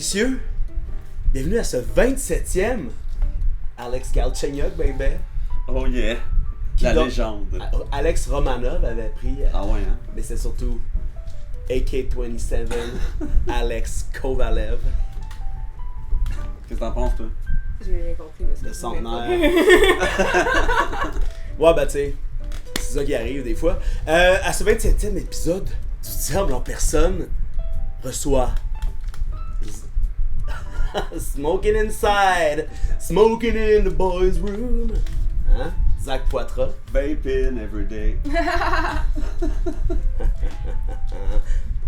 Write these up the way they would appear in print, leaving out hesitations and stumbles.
messieurs, bienvenue à ce 27e Alex Galchenyuk, baby. Oh yeah, la légende. Alex Romanov avait pris, Ah ouais, hein? mais c'est surtout AK-27, Alex Kovalev. Qu'est-ce que t'en penses, toi? J'ai rien compris. Le centenaire. Ouais, bah tu sais, c'est ça qui arrive des fois. À ce 27e épisode du Diable en personne, reçoit Smoking Inside, Smoking in the boys' room. Hein? Zach Poitras. Vaping every day.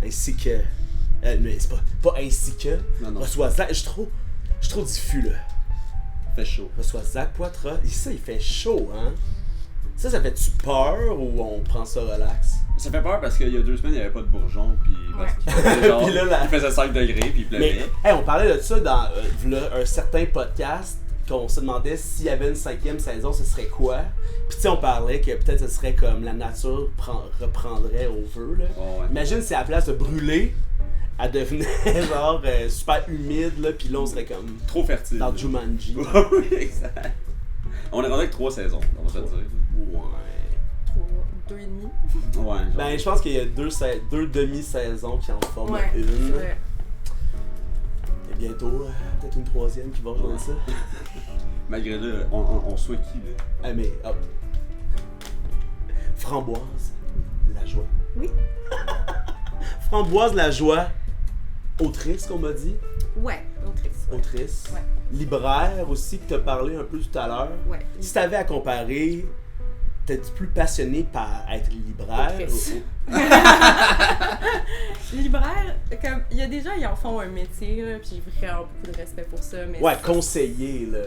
Ainsi que. Mais c'est pas ainsi que. Non. Reçoit Zach. Je suis trop diffus là. Fait chaud. Reçoit Zach Poitras. Et ça, il fait chaud, hein? Ça fait-tu peur ou on prend ça relax? Ça fait peur parce qu'il y a 2 semaines, il n'y avait pas de bourgeon, puis parce qu'il faisait, genre, Puis là, il faisait 5 degrés, puis il pleuvait. Mais, hey, on parlait de ça dans un certain podcast, qu'on se demandait s'il y avait une 5e saison, ce serait quoi? Puis tu sais, on parlait que peut-être ce serait comme la nature reprendrait au feu, là. Oh, ouais. Imagine si à la place de brûler, elle devenait genre super humide, là, puis là on serait comme Trop fertile. dans Jumanji. Oui, exact. On est rendu avec 3 saisons, on va te le dire. Ouais. 2 et demi. Ouais, genre. Ben, je pense qu'il y a deux demi-saisons qui en forment Ouais, c'est une. vrai. Et bientôt, peut-être une 3e qui va rejoindre ça. Malgré là, on souhaite qui, là? Ah, mais hop. Framboise Lajoie. Oui. Framboise Lajoie, autrice qu'on m'a dit. Ouais, autrice. Ouais. Autrice. Ouais. Libraire aussi, que tu as parlé un peu tout à l'heure. Ouais. Si tu avais à comparer, t'es-tu plus passionné par être libraire? Autrice. Libraire, comme il y a des gens qui en font un métier, là, puis j'ai vraiment beaucoup de respect pour ça. Mais Ouais, conseiller, là.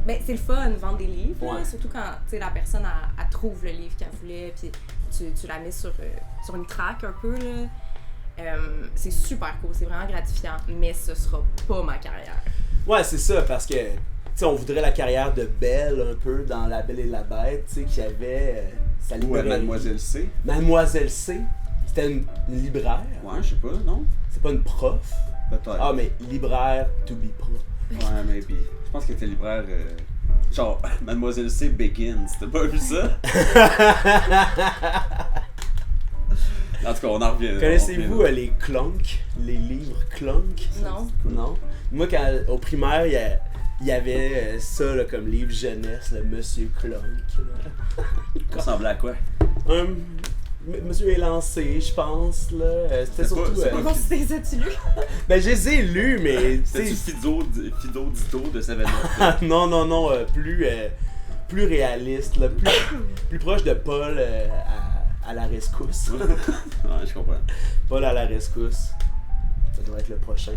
Ben, c'est le fun, vendre des livres, là, Ouais. surtout quand la personne elle trouve le livre qu'elle voulait, puis tu la mets sur une track un peu. Là. C'est super cool, c'est vraiment gratifiant, mais ce sera pas ma carrière. Ouais, c'est ça, parce que, tu sais, on voudrait la carrière de Belle un peu dans La Belle et la Bête, tu sais, qui avait sa Ouais, librairie. Mademoiselle C. Mademoiselle C. C'était une libraire. Ouais, je sais pas, non? C'est pas une prof. Peut-être. Ah, mais libraire to be prof. Ouais, maybe. Je pense qu'elle était libraire. Genre, Mademoiselle C. Begins. T'as pas vu ça? En tout cas, on en revient. Connaissez-vous les Clunk? Les livres Clunk? Non. Non. Moi, au primaire, il y avait ça là, comme livre jeunesse, le Monsieur Clunk. Là. Ça ressemblait à quoi? Monsieur est lancé, je pense. Là. C'était C'est surtout. pas- Comment tu les as-tu lus? Ben, je les ai lus, mais. C'était-tu Fido Dito de Seven Up? Non, plus réaliste, là, plus proche de Paul à la rescousse. Ouais, je comprends. Paul à la rescousse. Ça doit être le prochain.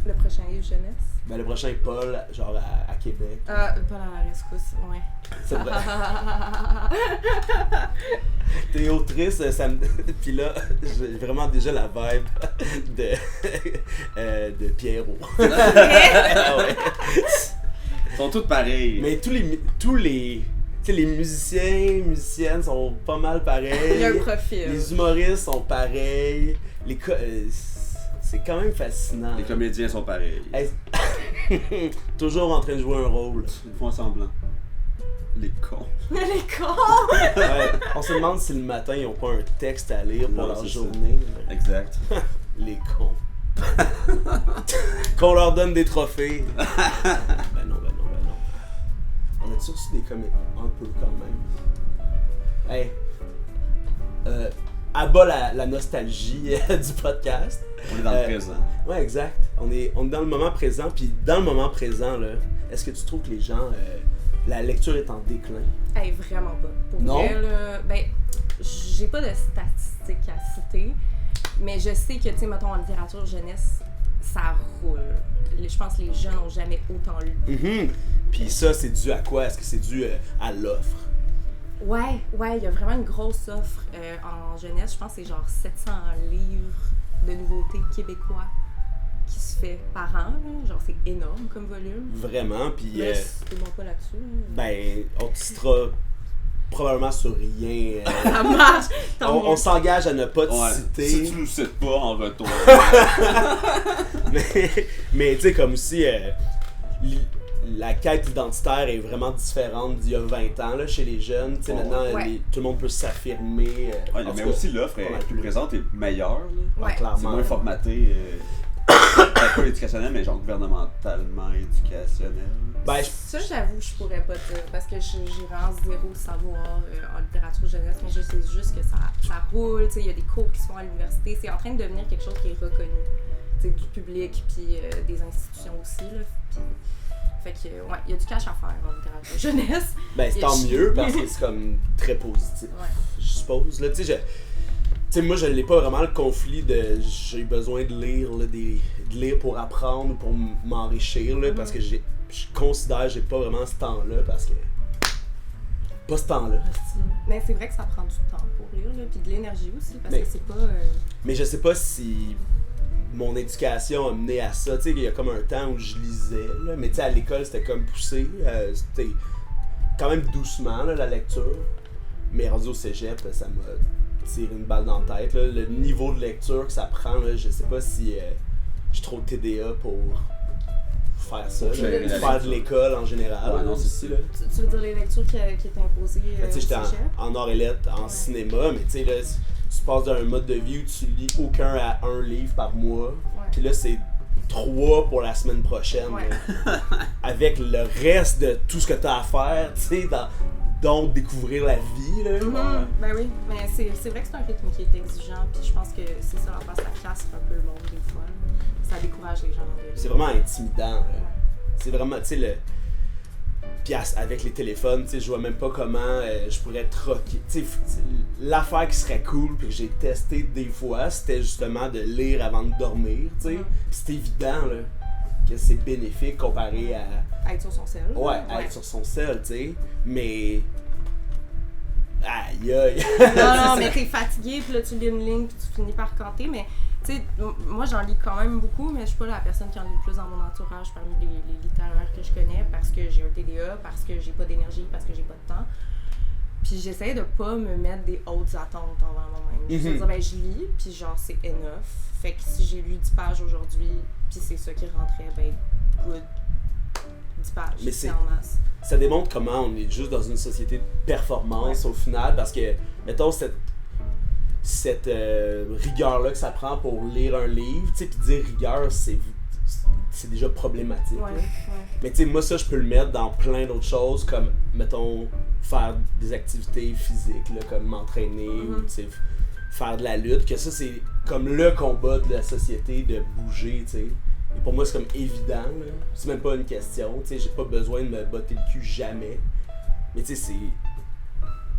Le prochain livre jeunesse. Ben, le prochain Paul, genre à Québec. Pas dans la rescousse, ouais. C'est vrai. T'es autrice, ça me... Puis là, j'ai vraiment déjà la vibe de Pierrot. Ah ouais. Ils sont tous pareils. Mais tous les tu sais, les musiciennes sont pas mal pareils. Il y a un profil. Les humoristes sont pareils. C'est quand même fascinant. Les comédiens sont pareils. Hey, toujours en train de jouer un rôle. Ils font semblant. Les cons. Les cons! Ouais, on se demande si le matin ils ont pas un texte à lire pour Non, leur c'est ça. journée. Exact. Les cons. Qu'on leur donne des trophées. Ben non. On a-tu reçu des comédies? Un peu quand même. Hey. Abat la nostalgie du podcast. On est dans le présent. Ouais, exact. On est dans le moment présent. Puis dans le moment présent, là, est-ce que tu trouves que les gens... la lecture est en déclin? Hey, vraiment pas. Pour Non? vrai, là, ben, j'ai pas de statistiques à citer, mais je sais que, tu sais, mettons, en littérature jeunesse, ça roule. Je pense que les jeunes n'ont jamais autant lu. Mm-hmm. Puis ça, c'est dû à quoi? Est-ce que c'est dû à l'offre? Ouais, il y a vraiment une grosse offre en jeunesse. Je pense que c'est genre 700 livres de nouveautés québécois qui se fait par an. Là. Genre, c'est énorme comme volume. Vraiment, puis... Mais c'est pas là-dessus. ben, on te citera probablement sur rien. Ça marche! Tant On mieux. s'engage à ne pas te Ouais, citer. si tu nous cites pas en retour. mais tu sais, comme aussi, la quête identitaire est vraiment différente d'il y a 20 ans là, chez les jeunes. Tu sais, maintenant, Ouais. tout le monde peut s'affirmer. Ouais, En mais tout cas, aussi l'offre pas mal est plus plus. présente et meilleure. Là. Ouais. C'est clairement. moins formaté. Pas éducationnel, mais genre gouvernementalement éducationnel. Ben, Ça, j'avoue, je pourrais pas dire, parce que j'ai vraiment zéro savoir en littérature jeunesse, mais je sais juste que ça roule, tu sais, il y a des cours qui se font à l'université, c'est en train de devenir quelque chose qui est reconnu, tu sais, du public, puis des institutions aussi, là, puis... Fait que, ouais, il y a du cash à faire en littérature jeunesse. ben c'est tant mieux parce que c'est comme très positif, Ouais. je suppose. Là, tu sais, moi, je n'ai pas vraiment le conflit de j'ai besoin de lire, là, de lire pour apprendre ou pour m'enrichir, là, parce que je considère que j'ai pas vraiment ce temps-là, parce que. Pas ce temps-là. Mais c'est vrai que ça prend du temps pour lire, là, puis de l'énergie aussi, parce Mais- que c'est pas... Mais je sais pas si mon éducation a mené à ça. Tu sais, il y a comme un temps où je lisais, là, mais tu sais, à l'école, c'était comme poussé. C'était quand même doucement, là, la lecture. Mais rendu au cégep, ça m'a tiré une balle dans la tête. Là. Le niveau de lecture que ça prend, là, je sais pas si je suis trop TDA pour faire ça. Pour là, gérer la faire de lecture. l'école en général. Ouais, là, non, c'est aussi, ça. là. Tu veux dire les lectures qui étaient imposées Ben, tu sais, j'étais au cégep? en art et lettres, en Ouais. cinéma, mais tu sais, là, tu passes d'un mode de vie où tu lis aucun à un livre par mois, Ouais. puis là, c'est 3 pour la semaine prochaine. Ouais. là. Avec le reste de tout ce que tu as à faire, tu sais, donc découvrir la vie, là. Mhm. Ben oui, mais c'est vrai que c'est un rythme qui est exigeant, puis je pense que c'est ça, en face, ça casse un peu le monde des fois. Ça décourage les gens. C'est vraiment intimidant. Là. C'est vraiment, tu sais, le. Puis avec les téléphones, tu sais, je vois même pas comment je pourrais troquer. Tu sais, l'affaire qui serait cool, puis que j'ai testé des fois, c'était justement de lire avant de dormir, tu sais. Mhm. Puis c'est évident, là, que c'est bénéfique comparé à. Être sur son cell. Ouais, à être sur son cell, tu sais. Mais. Aïe aïe! Non, mais t'es fatigué, puis là tu lis une ligne, puis tu finis par canter, mais tu sais, moi j'en lis quand même beaucoup, mais je suis pas la personne qui en lit le plus dans mon entourage parmi les littéraires que je connais, parce que j'ai un TDA, parce que j'ai pas d'énergie, parce que j'ai pas de temps. Puis j'essaie de pas me mettre des hautes attentes envers moi-même. Je veux dire, ben je lis, puis genre c'est enough. Fait que si j'ai lu 10 pages aujourd'hui, puis c'est ça qui rentrait, ben good. 10 pages, Mais c'est c'est- en masse. Ça démontre comment on est juste dans une société de performance au final, parce que, mettons, cette rigueur-là que ça prend pour lire un livre, tu sais, puis dire rigueur, c'est déjà problématique. Ouais, là. ouais. Mais tu sais, moi, ça, je peux le mettre dans plein d'autres choses, comme, mettons, faire des activités physiques, là, comme m'entraîner, ou, tu sais, faire de la lutte, que ça, c'est comme le combat de la société de bouger, tu sais. Et pour moi, c'est comme évident, là. C'est même pas une question, tu sais, j'ai pas besoin de me botter le cul jamais. Mais tu sais, c'est...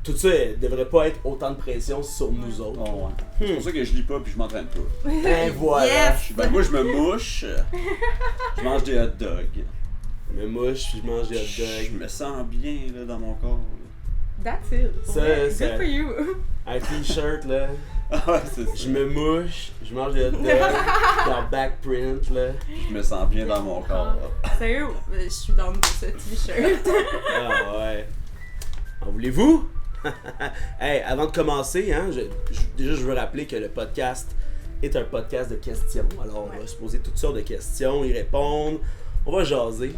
Tout ça devrait pas être autant de pression sur nous autres. Oh, ouais. C'est pour ça que je lis pas puis je m'entraîne pas. Ben voilà! Yes! Ben, moi, je me mouche, je mange des hot dogs. Je me mouche, je mange des hot Je dogs. me sens bien là, dans mon corps. That's it. Ça, Good ça- for you. Un t-shirt, là. Ah ouais, c'est ça. Je me mouche, je mange des hot dogs, puis en backprint, là. Je me sens bien dans mon corps. Sérieux, je suis dans ce t-shirt. Ah ouais. En voulez-vous? Hey, avant de commencer, hein, déjà je veux rappeler que le podcast est un podcast de questions. Alors on va se poser toutes sortes de questions, y répondre, on va jaser.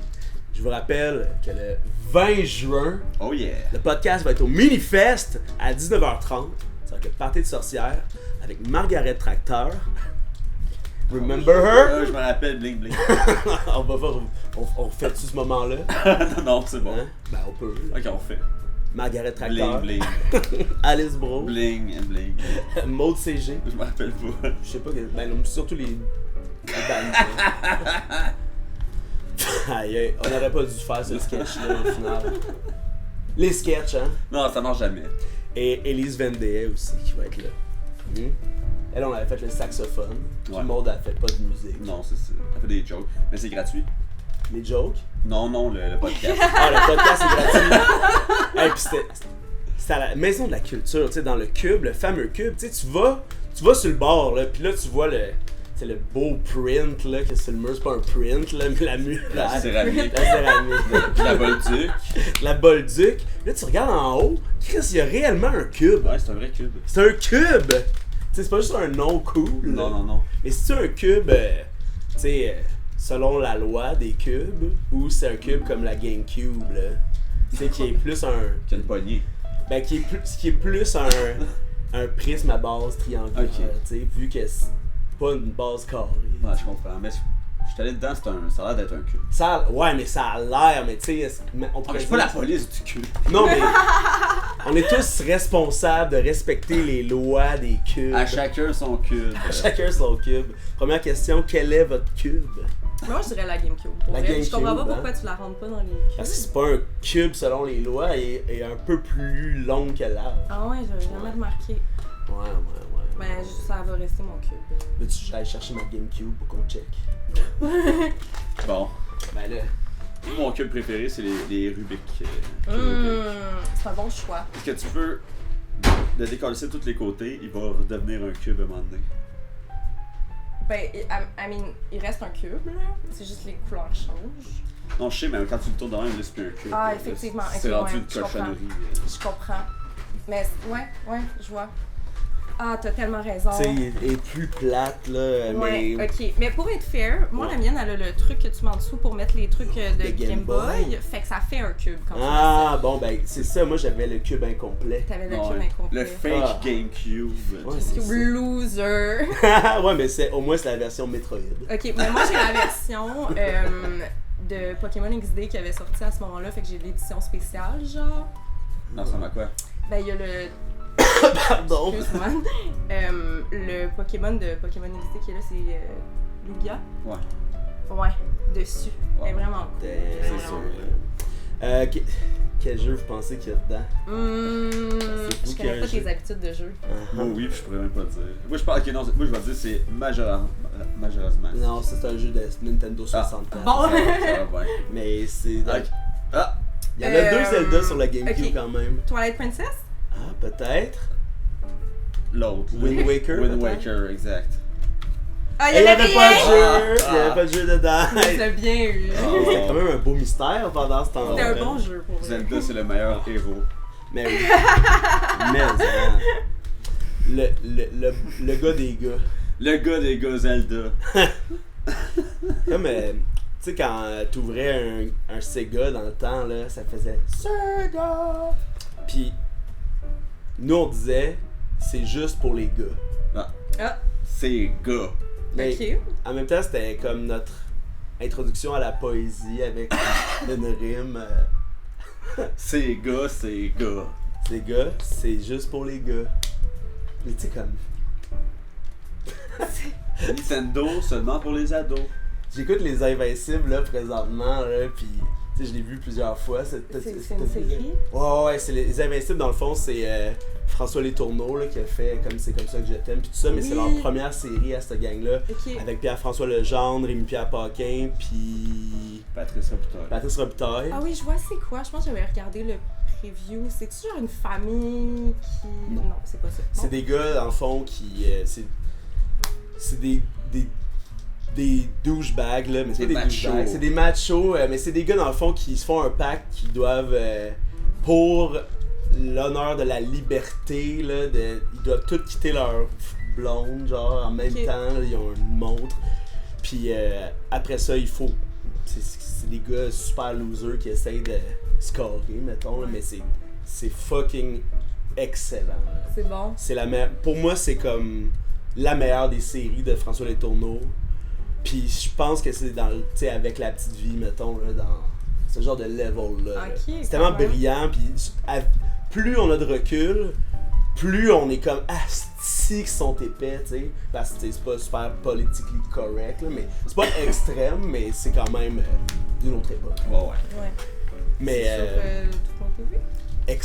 Je vous rappelle que le 20 juin, Oh yeah. le podcast va être au Minifest à 19h30. Ça va être le party de sorcières avec Margaret Tracteur. Remember her? Je me rappelle Bling Bling. On va voir, on refait-tu ce moment-là? Non, c'est bon. Hein? Ben on peut. là. Ok, on fait. Margaret Tracteur, Bling Bling. Alice Bro, Bling and Bling. Maud CG. Je me rappelle pas. Je sais pas, ben non, surtout les bandes. Aïe, aïe, on aurait pas dû faire ce sketch-là au final. Les sketchs, hein. Non, ça marche jamais. Et Élise Vendée aussi qui va être là. Elle, on avait fait le saxophone. Tout Ouais. le monde a fait pas de musique. Non, c'est ça. Ça fait des jokes. Mais c'est gratuit. Les jokes. Non, non, le podcast. Ah, le podcast est gratuit. Et puis c'était à la Maison de la Culture, tu sais, dans le Cube, le fameux Cube. Tu sais, tu vas sur le bord, là, puis là, tu vois c'est le beau print là, que sur le mur, c'est pas un print, là, mais la muraille. La céramique. La céramique. La Bolduc. La Bolduc. Là, tu regardes en haut, Chris, il y a réellement un cube. Ouais, c'est un vrai cube. C'est un cube! Tu sais, c'est pas juste un nom cool. Non, non, non. Mais c'est un cube, tu sais, selon la loi des cubes, ou c'est un cube comme la GameCube, là. Tu sais, qui est plus un. Qui a une poignée. Ben, qui est plus un prisme à base triangulaire, Ok. tu sais, vu que c'est pas une base carrée. Ouais, je comprends. Mais je suis allé dedans, ça a l'air d'être un cube. Ouais, mais ça a l'air, mais tu sais, on Ah, pourrait mais je suis pas dire- la police du cube. Non, mais on est tous responsables de respecter les lois des cubes. À chacun son cube. Chacun son cube. Première question, quel est votre cube? Moi, je dirais la GameCube. Pour La vrai. GameCube, Je comprends pas hein. pourquoi tu la rentres pas dans les Parce que cubes. c'est pas un cube selon les lois et un peu plus long que large. Ah ouais, j'avais jamais remarqué. Ouais. Ben, ça va rester mon cube. Veux-tu que j'aille chercher ma GameCube pour qu'on check? Bon. Ben là. Mon cube préféré, c'est les Rubik. Cube Rubik. C'est un bon choix. Parce que tu peux le décoller de tous les côtés, il va redevenir un cube à un moment donné. Ben, I mean, il reste un cube, là. C'est juste les couleurs changent. Non, je sais, mais quand tu le tournes dans même, c'est plus un cube. Ah, Là, effectivement, C'est ok, rendu ouais, une je comprends. cochonnerie. Je comprends. Mais, ouais, je vois. Ah, t'as tellement raison. Tu sais, elle est plus plate, là, Ouais, mais. ok. Mais pour être fair, moi, Ouais. la mienne, elle a le truc que tu mets en dessous pour mettre les trucs de De Game Game Boy. Boy. Fait que ça fait un cube quand Ah, bon, ben, c'est ça, moi j'avais le cube incomplet. tu T'avais le Ouais. cube incomplet. Le fake Ah. GameCube. Ouais, c'est Cube ça. loser. Ouais, mais au moins c'est la version Metroid. Ok, mais moi, j'ai la version de Pokémon XD qui avait sorti à ce moment-là. Fait que j'ai l'édition spéciale, genre. Non, ça m'a quoi? Ben, il y a le. Pardon. Excuse-moi. Le Pokémon de Pokémon XD qui est là, c'est Lugia. Ouais. Ouais, dessus. Elle est Ouais. vraiment cool. Elle est C'est vraiment sûr. cool. Quel jeu vous pensez qu'il y a dedans? C'est Je vous qui connais avez pas un tes jeu. habitudes de jeu. Moi, oui, puis je pourrais même pas le dire. Moi, je parle, ok, non, moi, je vais dire c'est Majora's Mask. Non, ça, c'est un jeu de Nintendo 64. Bon. Ça va bien. Mais c'est. Ok. Ah! Il y en a deux Zelda sur la GameCube ok. quand même. Twilight Princess? Ah, peut-être. L'autre. Wind Waker. Wind peut-être? Waker, exact. Ah, Et il n'y avait pas de rien! jeu! Il n'y Ah. avait pas de jeu dedans! Tu l'as bien eu. C'était quand même un beau mystère pendant ce temps-là. C'était un bon jeu pour vrai. Zelda, c'est le meilleur héros. Mais oui. Mais, hein. Le gars des gars. Le gars des gars Zelda. Comme, tu sais, quand t'ouvrais un Sega dans le temps, là, ça faisait Sega! Puis, nous on disait, c'est juste pour les gars. Ah, C'est gars. Mais ok. en même temps, c'était comme notre introduction à la poésie avec une rime. C'est gars, c'est gars. C'est gars, c'est juste pour les gars. Mais tu sais, comme. Nintendo seulement pour les ados. J'écoute Les Invincibles là présentement, là, pis tu sais, je l'ai vu plusieurs fois. C'est une série? Ouais, c'est Les Invincibles dans le fond, c'est François Letourneau là, qui a fait comme C'est comme ça que je t'aime, pis tout ça, mais c'est Oui. leur première série à cette gang-là. Ok. Avec Pierre-François Legendre, Rémi-Pierre Paquin, pis Patrice Robitaille. Patrice Robitaille. Ah oui, je vois c'est quoi. Je pense que j'avais regardé le preview. C'est-tu genre une famille qui. Non. Non, c'est pas ça. C'est des gars, dans le fond, qui. C'est des douchebags, là, mais c'est Des pas des douchebags. machos. C'est des machos, mais c'est des gars, dans le fond, qui se font un pacte, qui doivent, pour l'honneur de la liberté, là, ils doivent tous quitter leur blonde, genre, en même Ok. temps, là, ils ont une montre. Puis après ça, il faut. C'est des gars super losers qui essayent de scorer, mettons, là, mais c'est fucking excellent. Là. C'est bon. C'est la meilleure. Pour moi, c'est comme la meilleure des séries de François Letourneau. Puis je pense que c'est dans, tu sais, avec La Petite Vie, mettons, là, dans ce genre de level-là. là. Ok, C'est tellement quand même. brillant. Puis plus on a de recul, plus on est comme asti qui sont épais, tu sais. Parce que tu sais, c'est pas super politically correct, là, mais c'est pas extrême, mais c'est quand même d'une autre époque. Ouais. Ouais. Mais Sur tout ton TV?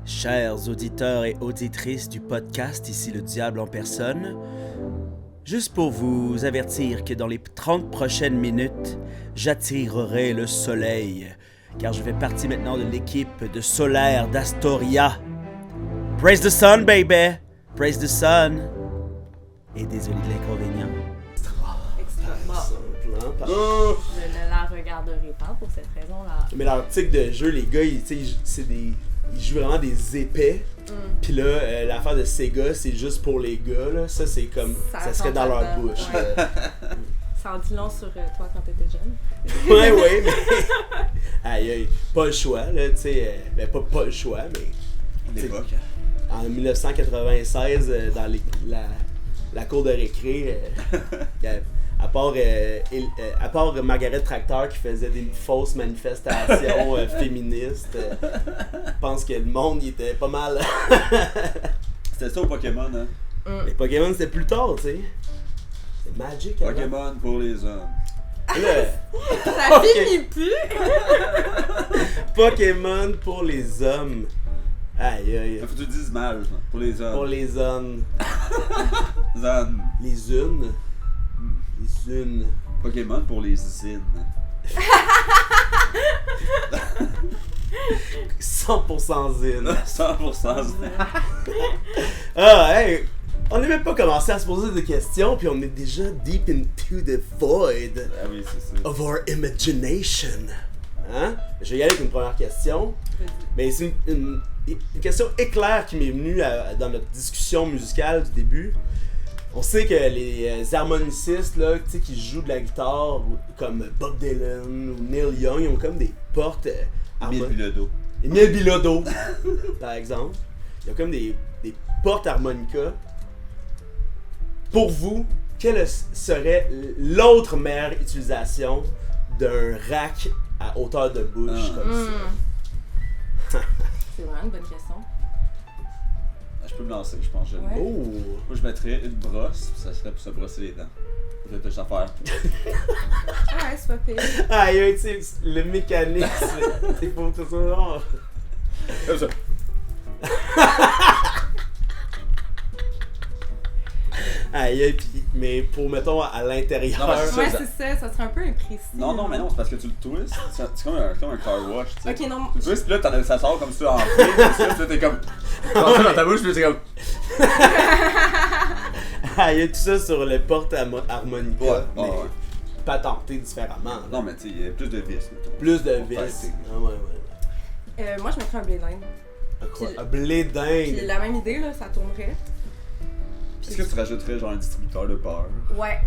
Chers auditeurs et auditrices du podcast Ici le Diable en personne, juste pour vous avertir que dans les 30 prochaines minutes, j'attirerai le soleil, car je fais partie maintenant de l'équipe de Solaire d'Astoria. Praise the sun, baby! Praise the sun! Et désolé de l'inconvénient. Parce... Oh! Je ne la regarderai pas pour cette raison-là. Mais leur type de jeu, les gars, ils jouent vraiment des épais. Pis là, l'affaire de Sega, c'est juste pour les gars, là. Ça, c'est comme. Ça serait dans leur là-dedans, bouche. ouais. là. Ça en dit long sur toi quand t'étais jeune. Ouais, mais. Aïe, aïe. Pas le choix, là, tu sais. Ben, pas le choix, mais. L'époque. En 1996, dans la cour de récré, à part Margaret Tracteur qui faisait des fausses manifestations féministes, je pense que le monde il était pas mal. C'était ça au Pokémon, hein? Les Pokémon c'était plus tard, tu sais. C'est Magic. Avant. Pokémon pour les hommes. Là, Ça finit plus! Pokémon pour les hommes. Aïe aïe. Faut que tu dises mal, ça, pour les hommes. Pour les hommes. Zan. Les unes. Les unes. Pokémon pour les zines. 100% zine. 100% zine. Ah, hey! On n'est même pas commencé à se poser des questions, puis on est déjà deep into the void Ah oui, c'est ça. of our imagination. Hein? Je vais y aller avec une première question. Mais c'est une question éclair qui m'est venue dans notre discussion musicale du début. On sait que les harmonicistes là, qui jouent de la guitare, comme Bob Dylan ou Neil Young, ils ont comme des portes Emile Bilodeau. Emile Bilodeau, par exemple. Il y a comme des portes harmonica. Pour vous, quelle serait l'autre meilleure utilisation d'un rack à hauteur de bouche comme ça? C'est vraiment une bonne question. Je peux me lancer, je pense. Ouais. Oh! Moi, je mettrais une brosse, ça serait pour se brosser les dents. Peut-être que je sais faire. Ouais, c'est pas pire. Aïe, tu sais, le mécanisme, c'est pour que ça soit genre. Comme ça. Aïe, mais pour, mettons, à l'intérieur. Non, mais Ouais, c'est ça, ça serait un peu imprécis. Non, mais non, c'est parce que tu le twistes. C'est comme un car wash, tu sais. Ok, non. Tu le twistes, pis là, ça sort comme ça en fil, pis là, t'es comme. Tu dans ta bouche, pis t'es comme. Aïe, tout ça sur le porte harmonica. Ouais, mais ouais. patenté différemment. là. Non, mais tu sais, il y a plus de vis, mettons. Plus de Pour vis. têter. Ah, ouais. Moi, je mettrais un blé d'Inde. Un blé Puis d'Inde. la même idée, là, ça tournerait. Est-ce que tu rajouterais genre un distributeur de beurre? Ouais.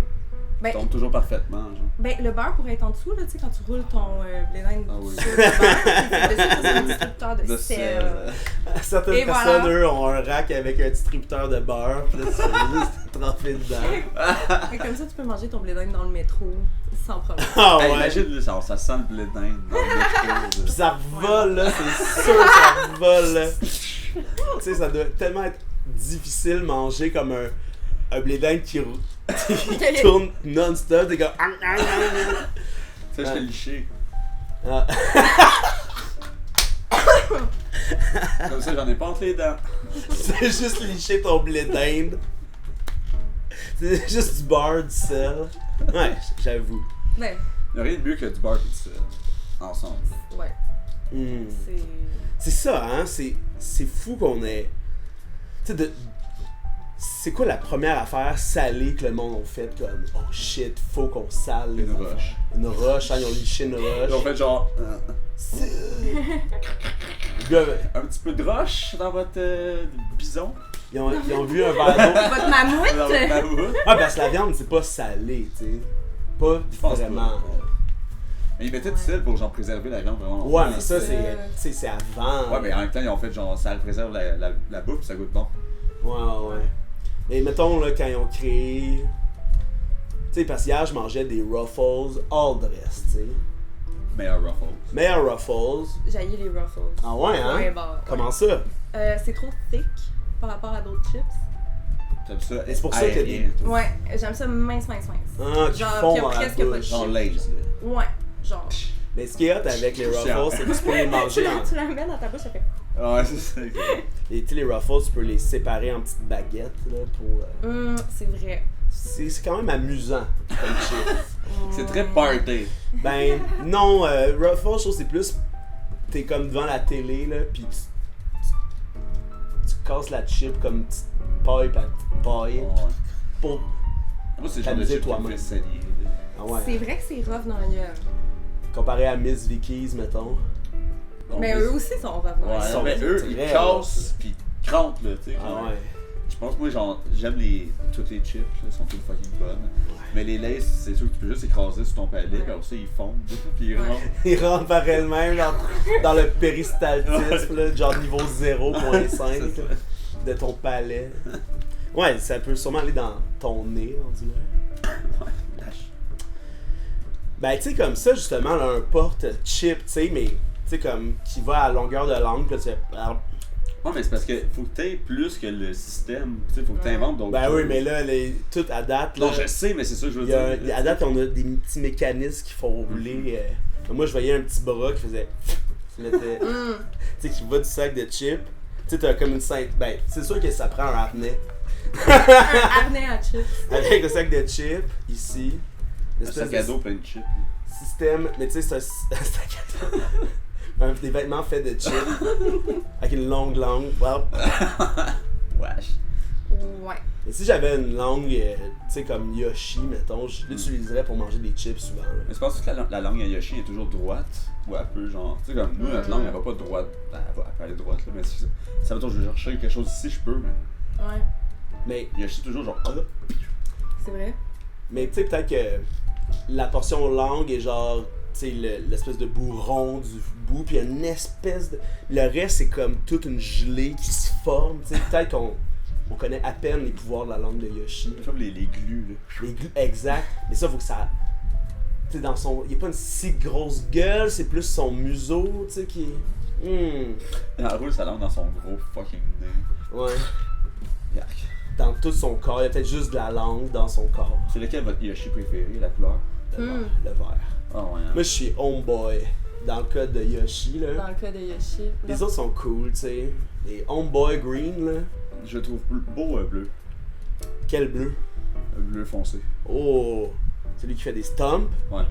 Ça tombe toujours parfaitement, genre. Ben, le beurre pourrait être en dessous, là, tu sais, quand tu roules ton blé d'Inde Ah oui. sur le beurre. Dessus, c'est un distributeur de De sel. sel. Certaines Et personnes, voilà. eux, ont un rack avec un distributeur de beurre. Puis là, tu fais juste tremper dedans. Et comme ça, tu peux manger ton blé d'Inde dans le métro sans problème. Ah Hey, ouais. imagine, là, ça sent le blé d'Inde dans le métro. Puis là. ça revole, là, c'est sûr que ça revole, là. Tu sais, ça doit tellement être difficile de manger comme un blé d'Inde qui tourne non-stop. T'es comme. Ça, je fais licher. Ah. Comme ça, j'en ai pas entre les dents. C'est juste licher ton blé d'Inde. C'est juste du beurre, du sel. Ouais, j'avoue. Ben, Il n'y a rien de mieux que du beurre et du sel. Ensemble. ouais. Hmm. C'est. C'est ça, hein? C'est fou qu'on ait. Tu sais, c'est quoi la première affaire salée que le monde a fait comme oh shit, faut qu'on sale les Une affaires. roche. Une roche, hein, ils ont liché une roche. Ils ont fait genre. Les gars, Un petit peu de roche dans votre bison. ils ont vu un verre d'eau. Votre Dans mammouth! votre mammouth. Ah, parce que la viande, c'est pas salé, tu sais. Pas pense vraiment. pas. Mais ils mettaient du sel pour genre préserver la viande vraiment. Ouais, mais ça, c'est- c'est. Tu sais, c'est avant. Ouais, mais en même temps, ils ont fait genre ça préserve la bouffe pis ça goûte bon. Ouais. Et mettons, là, quand ils ont créé. Tu sais, parce qu'hier, je mangeais des Ruffles all dress, tu sais. Meilleur Ruffles. Meilleur Ruffles. J'haïs les Ruffles. Ah ouais, hein? Ouais, bah. Comment ça? C'est trop thick par rapport à d'autres chips. T'aimes ça? Et c'est pour ça qu'il y a des- aérien, toi. Ouais, j'aime ça mince. Ah, qui Genre, font qu'il y a dans la presque pas de bouche. Genre Lays, là. Ouais, genre. Mais ce qui est hot avec les Chiant. Ruffles, c'est que tu peux les manger en... Tu la mets dans ta bouche, ça fait. Ouais, c'est ça. exact. Et tu sais, les Ruffles, tu peux les séparer en petites baguettes, là, pour... C'est vrai. C'est quand même amusant, comme chip. C'est très party. Ben, non, Ruffles, je trouve que c'est plus... T'es comme devant la télé, là, pis tu casses la chip comme une petite paille par petite paille. Ouais. Pour... Moi, c'est le genre de T'amuser chip qui me toi-même. fait saigner. Ah ouais. C'est vrai que c'est rough dans la gueule. Comparé à Miss Vicky's, mettons. Bon, Mais eux aussi sont rough dans la Ouais, gueule. sont- mais eux, c'est ils vrai, cassent pis ils crampent, là, tu sais. Ah genre. ouais. Je pense que moi, genre, j'aime toutes les chips, là, sont toutes fucking bonnes. Mais les Lays, c'est sûr que tu peux juste écraser sur ton palais, Ouais. puis après ça, ils fondent, puis ils Ouais. rentrent. Ils rentrent par elles-mêmes dans le péristaltisme, là, genre niveau 0.5 C'est ça. de ton palais. Ouais, ça peut sûrement aller dans ton nez, on dirait. Ouais, lâche. Ben, tu sais, comme ça, justement, là, un porte-chip, tu sais, mais, tu sais, comme, qui va à longueur de langue, puis là, tu fais... Ouais, mais c'est parce que faut que t'aies plus que le système, tu sais, faut que t'inventes d'autres Ben choses. oui, mais là, tout à date, là... Non, je sais, mais c'est ça que je veux il y a dire. à date, on a des petits mécanismes qui font rouler. Moi, je voyais un petit bras qui faisait... qui mettait... tu sais, qui va du sac de chips. Tu sais, t'as comme une ceinture... Ben, c'est sûr que ça prend un harnais. Un harnais à chips. Avec le sac de chips, ici. Un sac à dos plein de chips. Système... Mais tu sais, c'est un sac à dos. Des vêtements faits de chips. Avec une longue langue. Wow. Wesh. Ouais. Et si j'avais une langue, tu sais, comme Yoshi, mettons, je l'utiliserais pour manger des chips souvent. Là. Mais c'est parce que la langue à Yoshi est toujours droite, ou un peu genre. Tu sais, comme nous, notre langue, elle va pas droite. Elle peut aller droite, là, mais si ça veut dire que je vais chercher quelque chose ici, je peux, mais. Ouais. Mais, Yoshi, c'est toujours genre. C'est vrai. mais tu sais, peut-être que la portion langue est genre, tu sais, l'espèce de bout rond du bout, puis il y a une espèce de. Le reste, c'est comme toute une gelée qui se forme, tu sais. Peut-être qu'on connaît à peine les pouvoirs de la langue de Yoshi. C'est comme les glues, là. Les glues, exact. Mais ça, faut que ça. Tu sais, dans son. Il a pas une si grosse gueule, c'est plus son museau, tu sais, qui est. Il enroule sa langue dans son gros fucking nez. Ouais. Yak. Dans tout son corps, il y a peut-être juste de la langue dans son corps. C'est lequel votre Yoshi préféré, la couleur? Le vert. Le vert. Ah ouais. hein. Moi, je suis homeboy. Dans le cas de Yoshi, là. Dans le cas de Yoshi. Les autres sont cool, tu sais. Les homeboy green, là. Je le trouve beau bleu. Quel bleu. Bleu foncé. Oh! Celui qui fait des stumps. Ouais.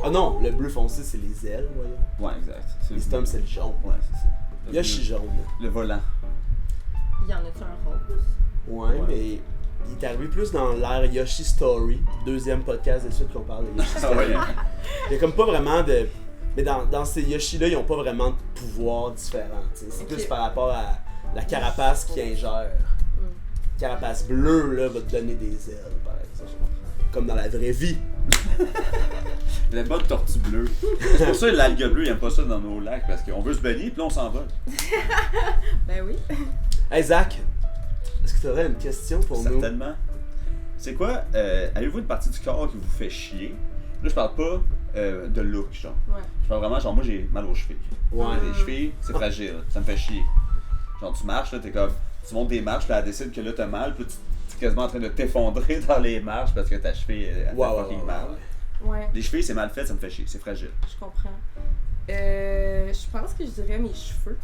Ah non, le bleu foncé, c'est les ailes, voyons. Ouais, exact. Les stumps, c'est le jaune. Ouais, c'est ça. Le Yoshi bleu. jaune. Le volant. Il y en a-tu un rose? Ouais, mais il est arrivé plus dans l'ère Yoshi Story. Deuxième podcast de suite qu'on parle de Yoshi Ah Story. ouais. Il y a comme pas vraiment de... Mais dans ces Yoshi-là, ils ont pas vraiment de pouvoirs différents. T'sais. C'est Ok. plus par rapport à la carapace qui ingère. Carapace bleue, là, va te donner des ailes, par exemple. Comme dans la vraie vie. La bonne tortue bleue. C'est pour ça que l'algue bleue, il aime pas ça dans nos lacs, parce qu'on veut se baigner, puis là on s'en va. Ben oui. Hey Zach, est-ce que tu aurais une question pour nous? Certainement. C'est quoi, avez-vous une partie du corps qui vous fait chier? Là, je parle pas de look, genre. Ouais. Je parle vraiment, genre, moi j'ai mal aux chevilles. Ouais. Les chevilles, c'est fragile, ça me fait chier. Genre, tu marches, là, t'es comme, tu montes des marches, puis elle décide que là t'as mal, puis tu es quasiment en train de t'effondrer dans les marches parce que ta cheville, elle fait fucking mal. Ouais. Les chevilles, c'est mal fait, ça me fait chier, c'est fragile. Je comprends. Je pense que je dirais mes cheveux.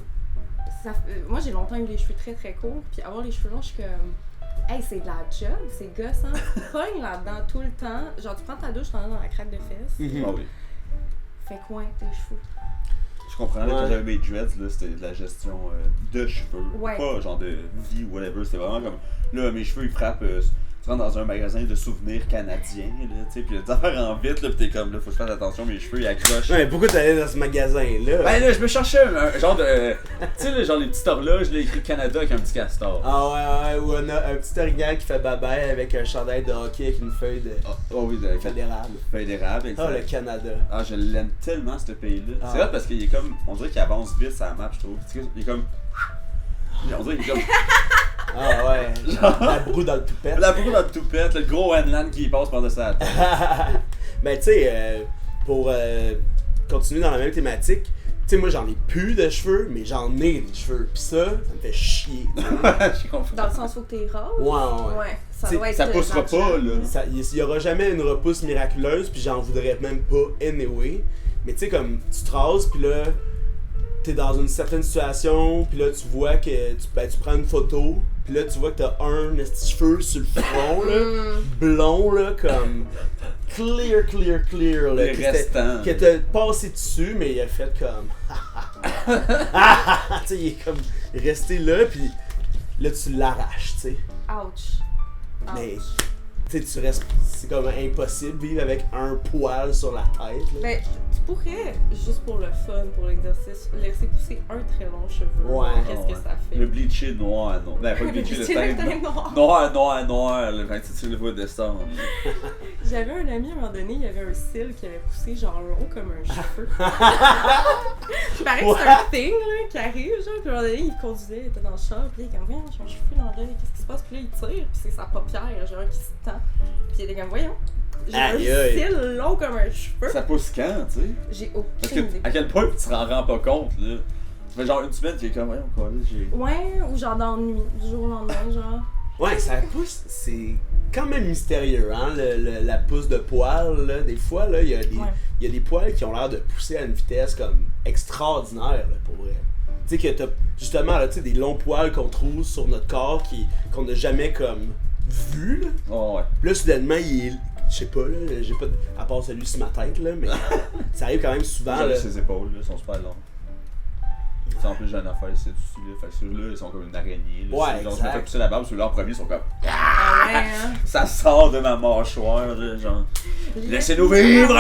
Moi, j'ai longtemps eu les cheveux très très courts, puis avoir les cheveux longs, je suis comme. Hey, c'est de la job, c'est gossant. Tu pognes là-dedans tout le temps. Genre, tu prends ta douche, t'en as dans la craque de fesses. Mhm. Ah oui. Fais quoi tes cheveux? Je comprends, là, Ouais. quand j'avais mes dreads, là, c'était de la gestion de cheveux. Ouais. Pas genre de vie ou whatever, c'était vraiment comme, là, mes cheveux, ils frappent, tu rentres dans un magasin de souvenirs canadiens, là, tu sais, pis les affaires en vite, là, pis t'es comme, là, faut que je fasse attention, mes cheveux, ils accrochent. Ouais, pourquoi t'allais dans ce magasin-là? Ben là, je me cherchais un genre de, tu sais, là, genre les petites horloges, là, écrit Canada avec un petit castor. Ah ouais, ou un petit orignal qui fait babaye avec un chandail de hockey avec une feuille de Oh oui, de fédérale. feuille d'érable, Ah, le exact. Canada. Ah, je l'aime tellement, ce pays-là. Ah. C'est là parce qu'il est comme, on dirait qu'il avance vite sur la map, je trouve. Tu sais, il est comme, on dirait qu'il est comme, Ah ouais, la broue dans le toupette. la bourre dans le toupette, le gros Wendland qui passe par-dessus la tête. Ben tu sais, pour continuer dans la même thématique, tu sais, moi j'en ai plus de cheveux, mais j'en ai des cheveux. Pis ça me fait chier. Je comprends. Dans le sens où t'es rose? Ouais. Ouais. Ça C'est- doit être. Ça poussera de la pas, job. là. Il y aura jamais une repousse miraculeuse, puis j'en voudrais même pas anyway. Mais tu sais, comme tu te rases, puis là, t'es dans une certaine situation, puis là, tu vois que tu prends une photo, puis là, tu vois que t'as un petit cheveu sur le front, là, blond, là, comme clear, là, Les restants. que t'as passé dessus, mais il a fait comme. Tu sais, il est comme resté là, puis là, tu l'arraches, tu sais. Ouch. Mais, tu tu restes. C'est comme impossible de vivre avec un poil sur la tête. Là. Ben, tu pourrais, juste pour le fun, pour l'exercice, laisser pousser un très long cheveu. Ouais. Qu'est-ce que ça fait? Le bleaché noir, non. Ben, pas le bleaché, le teint noir, le 26 le décembre. J'avais un ami à un moment donné, il y avait un cil qui avait poussé genre long comme un cheveu. Il paraît que c'est un thing là, qui arrive, genre, puis à un moment donné, il conduisait, il était dans le char, puis il était comme, voyons, j'ai un cheveu dans l'œil, qu'est-ce qui se passe? Puis là, il tire, puis c'est sa paupière, genre, qui se tend. Puis il était comme, voyons, j'ai un cil long comme un cheveu. Ça pousse quand, tu sais? J'ai Parce aucune que, idée. à quel point tu t'en rends pas compte, là? Ça fait genre une semaine, tu es comme, voyons, quoi, là, j'ai. Ouais, ou genre dans la nuit, du jour au lendemain, genre. Ouais, ça pousse, c'est quand même mystérieux, hein, la pousse de poils, là. Des fois, là, il y a des poils qui ont l'air de pousser à une vitesse comme extraordinaire, là, pour vrai. Tu sais que t'as, justement, là, tu sais, des longs poils qu'on trouve sur notre corps qu'on n'a jamais, comme, vu, là. Oh, ouais. Là, soudainement, il est, je sais pas, là, j'ai pas, à part celui sur ma tête, là, mais ça arrive quand même souvent, J'aime là. ses épaules, là, sont super longues. C'est en plus, j'ai une affaire ici dessus, là. Fait que ceux-là, ils sont comme une araignée, là. Ouais, Ceux-là, on se fait pousser la barbe, ceux-là en premier, ils sont comme. Ah ouais, hein? Ça sort de ma mâchoire, là, genre. Laissez-nous vivre!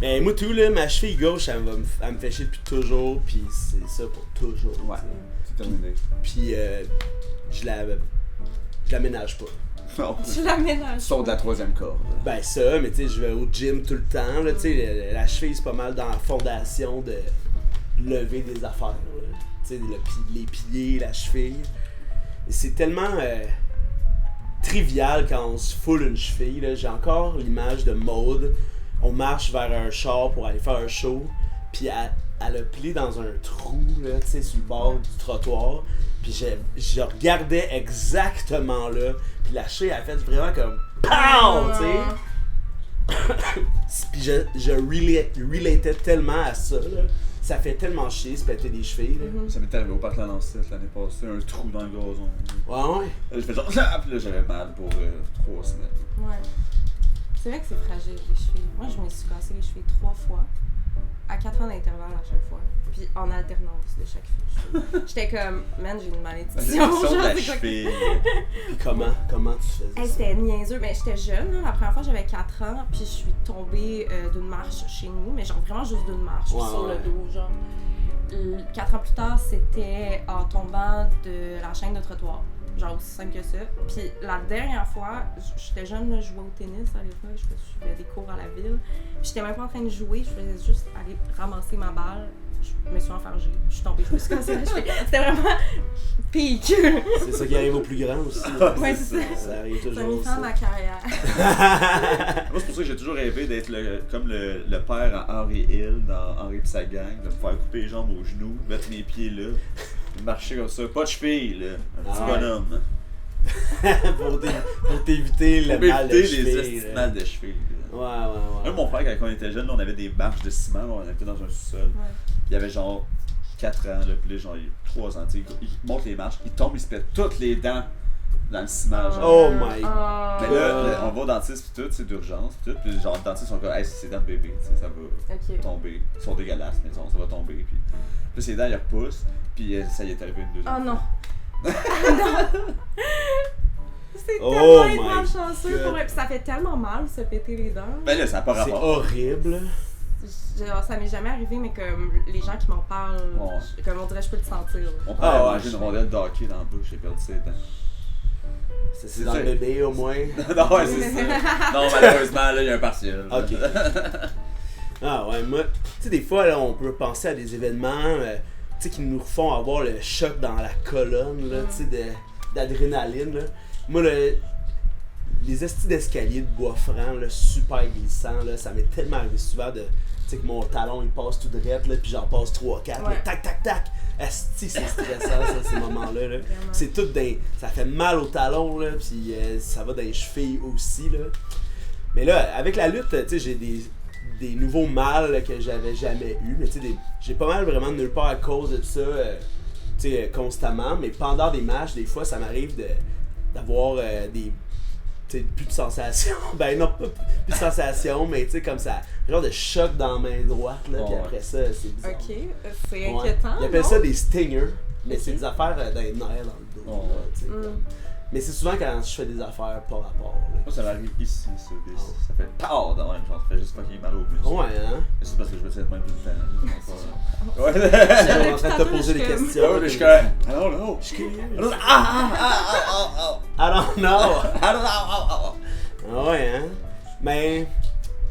Mais moi, tout, là, ma cheville gauche, elle me fait chier depuis toujours, pis c'est ça pour toujours. Ouais, c'est terminé. Puis je la ménage pas. Non. Tu l'aménages. Sauf de la troisième corde. Ben ça, mais tu sais, je vais au gym tout le temps, là, tu sais, la cheville, c'est pas mal dans la fondation de lever des affaires, là. Tu sais, les pieds, la cheville. Et c'est tellement trivial quand on se foule une cheville, là. J'ai encore l'image de Maude. On marche vers un char pour aller faire un show, puis elle a plié dans un trou, là, tu sais, sur le bord du trottoir. Puis je regardais exactement là, puis la cheville a fait vraiment comme POW! Tu sais. Puis je relatais tellement à ça, là. Ça fait tellement chier se péter des chevilles, là. Ça m'est arrivé au parc Lancette l'année passée, un trou dans le gazon. Ouais. Là, je fais genre, ah, puis là j'avais mal pour 3 semaines. Ouais. C'est vrai que c'est fragile, les chevilles. Moi, je me suis cassé les chevilles 3 fois, à 4 ans d'intervalle à chaque fois, puis en alternance de chaque cheville. J'étais comme, man, j'ai une malédiction. C'est Genre, la c'est quoi que- cheville. Puis comment tu faisais Hey, ça? c'était niaiseux, mais j'étais jeune, là. La première fois j'avais 4 ans, puis je suis tombée d'une marche chez nous, mais genre vraiment juste d'une marche, puis sur le dos, genre. 4 ans plus tard, c'était en tombant de la chaîne de trottoir, genre aussi simple que ça. Puis la dernière fois, j'étais jeune, là, je jouais au tennis à l'époque, je faisais des cours à la ville, puis j'étais même pas en train de jouer, je faisais juste aller ramasser ma balle. Je me suis enfargée, je suis tombée, je me suis cassée la cheville. C'était vraiment pique. C'est ça qui arrive aux plus grands aussi. Ouais, c'est ça. Ça arrive Ça a toujours mis fin à aussi. ma carrière. Moi, c'est pour ça que j'ai toujours rêvé d'être comme le père à Henry Hill dans Henry pis sa gang, de me faire couper les jambes aux genoux, mettre mes pieds là, puis marcher comme ça. Pas de cheville, là. Un petit Ah ouais. bonhomme. pour t'éviter le Pour mal de éviter les cheville. estis là. mal de cheville. là. Ouais. Moi, mon frère, quand on était jeune, là, on avait des marches de ciment, on était dans un sous-sol. Ouais. Il avait genre 4 ans, là, puis là, genre, il a 3 ans, tu sais, il monte les marches, il tombe, il se pète toutes les dents dans le ciment, genre. Oh my Mais là, on va au dentiste pis tout, c'est d'urgence pis tout, pis genre le dentiste sont comme, hey, c'est dents de bébé, tu sais, ça va Ok. tomber. Ils sont dégueulasses, mais ça va tomber, pis là, ses dents, ils repoussent, pis ça y est arrivé une deuxième Oh non. non. C'est Oh tellement my être malchanceux God. pour eux. Puis ça fait tellement mal se péter les dents. Ben là, ça n'a pas C'est rapport. horrible. Genre, ça m'est jamais arrivé, mais comme les gens qui m'en parlent, Ouais. comme on dirait, je peux le sentir. là. Mon Ah, père a ouais, mangé une rondelle de hockey dans la bouche, j'ai perdu ses dents. C'est dans le bébé au moins. Non, ouais, c'est ça. Non, malheureusement, là, il y a un partiel. Ok. Ah ouais, moi, tu sais, des fois, là, on peut penser à des événements, tu sais, qui nous font avoir le choc dans la colonne, là, tu sais, d'adrénaline, là. Moi, les estis d'escalier de Bois-Franc, là, super glissants, là, ça m'est tellement arrivé souvent de, tu sais, que mon talon, il passe tout droit, là, puis j'en passe 3-4, Ouais. là, tac, tac, tac. Esti, c'est stressant, ça, ces moments-là, là. Vraiment. C'est tout ça fait mal au talon, là, puis ça va dans les chevilles aussi, là. Mais là, avec la lutte, tu sais, j'ai des nouveaux mal là, que j'avais jamais eu, mais tu sais, j'ai pas mal vraiment de nulle part à cause de ça, tu sais, constamment, mais pendant des matchs, des fois, ça m'arrive d'avoir des, tu sais, plus de sensations, ben non, pas plus de sensations, mais tu sais, comme ça, genre de choc dans la main droite, là, puis Ouais. après ça, c'est bizarre. Ok, c'est Ouais. inquiétant. Ils appellent non? ça des stingers, mais Ok. c'est des affaires dans les nerfs, dans le dos, Ouais. là, tu sais, Mm. comme- Mais c'est souvent quand je fais des affaires par rapport. Là. Moi, ça m'arrive ici, ça. Ça fait POW dans même genre, ça fait juste fucking mal au muscle. Ouais, hein? Mais c'est parce que je me tiens même tout le temps. Ouais. Je suis en train de te tantôt, poser des je suis comme- questions. Ouais, mais je suis comme. I don't know. Je suis curieux. I don't know. Ah. I don't know. I don't know. Ah ouais, hein? Mais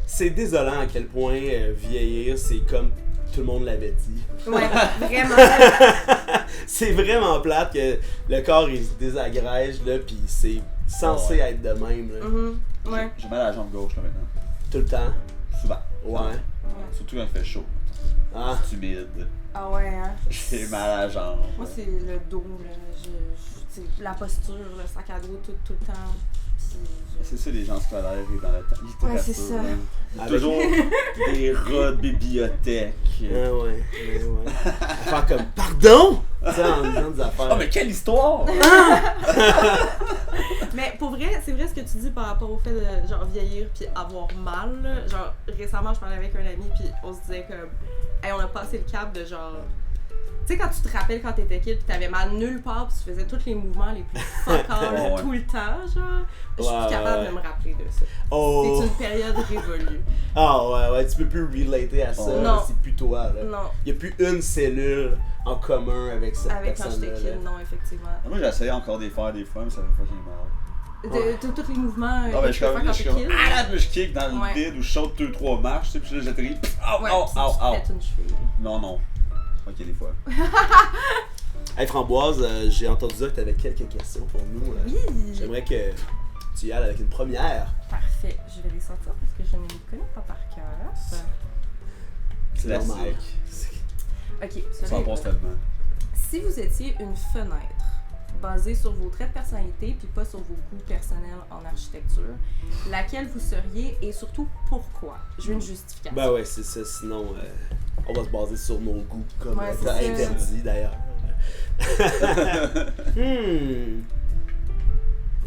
c'est désolant à quel point vieillir, c'est comme tout le monde l'avait dit. Ouais, vraiment. C'est vraiment plate que le corps il se désagrège, là, pis c'est censé Ouais. être de même, là. Ouais. J'ai mal à la jambe gauche là maintenant. Tout le temps. Souvent. Ouais. Surtout quand il fait chaud. Ah. C'est humide. Ah ouais, hein. J'ai mal à la jambe. Moi, c'est le dos, là. C'est la posture, le sac à dos tout le temps. Puis C'est ça les gens scolaires et dans la littérature. Ouais, c'est ça. hein. Il y a Avec- toujours des rats de bibliothèque. Ah ouais. Faire comme pardon! Tu sais, en disant des affaires. Oh mais quelle histoire! Mais pour vrai, c'est vrai ce que tu dis par rapport au fait de genre vieillir puis avoir mal. Là. Genre récemment, je parlais avec un ami puis on se disait comme, hey, on a passé le cap de genre, tu sais quand tu te rappelles quand t'étais kid puis t'avais mal nulle part puis tu faisais tous les mouvements les plus fuck all Ouais. tout le temps, genre, je suis Ouais, plus capable ouais. de me rappeler de ça. Oh! C'est une période révolue. Ah ouais, tu peux plus relater à ça, Oh. là, Non. c'est plus toi, là. Non, Il y a plus une cellule en commun avec cette avec quand personne-là. j'étais là. kid, non effectivement. Moi j'ai essayé encore des faire des fois mais ça me fait fucking mal. Tous les mouvements Ah que ben tu je peux suis faire comme, quand je suis t'es comme, kid. ah là, je kick dans le Ouais. vide ou je saute 2-3 marches, tu sais, puis là j'atterris, au, Ouais, au, puis au, tu au. pètes une cheville. Non. Ok, des fois. Hey Framboise, j'ai entendu dire que tu avais quelques questions pour nous. Oui! J'aimerais que tu y ailles avec une première. Parfait, je vais les sortir parce que je ne les connais pas par cœur. C'est Classique. normal. Ok, Ça celui-là en est passe pas. tellement. Si vous étiez une fenêtre basée sur vos traits de personnalité puis pas sur vos goûts personnels en architecture, laquelle vous seriez et surtout pourquoi? Je veux une justification. Ben ouais, c'est ça. Sinon, on va se baser sur nos goûts, comme Ouais, c'est t'as ça. interdit d'ailleurs.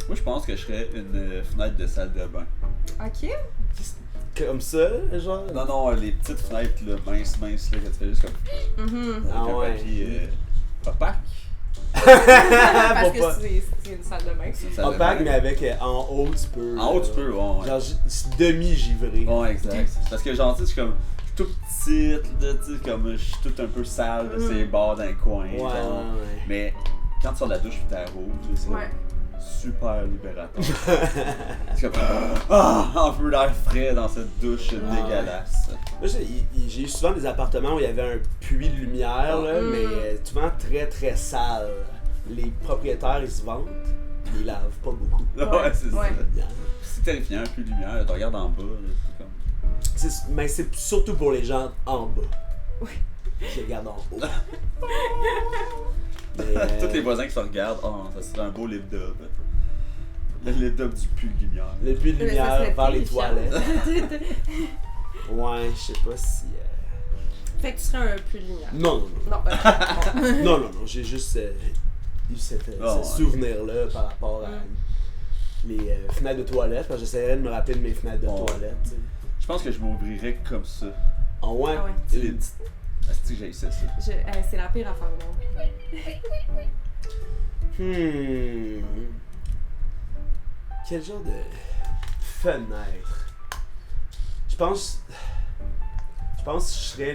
Moi je pense que je serais une fenêtre de salle de bain. Ok? Comme ça, genre? Non, les petites fenêtres là, minces là, que tu fais juste comme Mhm. Ah avec un ouais. papier opaque. Parce Faut pas- que c'est une salle de bain. C'est une salle de Opaque, bain. mais avec en haut, tu peux. En haut tu peux, ouais. Genre, demi-givré. Ouais, exact. Parce que genre, tu sais, je suis comme, je suis tout petite, là, tu sais, comme, je suis tout un peu sale de ces bords d'un coin. Ouais, genre. ouais. Mais quand tu sors de la douche pis t'es rouge, là, c'est Ouais. super libérateur. C'est comme, un peu d'air frais dans cette douche dégueulasse. Moi, j'ai eu souvent des appartements où il y avait un puits de lumière, là, Mm. mais souvent très très sale. Les propriétaires, ils se vantent, puis ils lavent pas beaucoup. Ouais, c'est Ouais. ça. C'est terrifiant, plus de lumière, là, tu regardes en bas, là, c'est comme. Mais c'est surtout pour les gens en bas. Oui. Qui regardent en haut. Mais, Tous les voisins qui se regardent, ça serait un beau lip dub. Le lip dub du puits de lumière. Le puits de Ça lumière serait vers les terrifiant. toilettes. Ouais, je sais pas si. Fait que tu serais un peu de lumière. Non. Non, ok. Bon. Non, j'ai juste eu ce ouais. souvenir-là par rapport à les fenêtres de toilettes. Parce que j'essaierais de me rappeler de mes fenêtres de Ouais. toilettes. Tu sais. Je pense que je m'ouvrirais comme ça. Ah ouais? Ah ouais. Tu sais, les petites. Asti, j'ai ça. C'est la pire affaire au monde. Quel genre de fenêtre? Je pense que je serais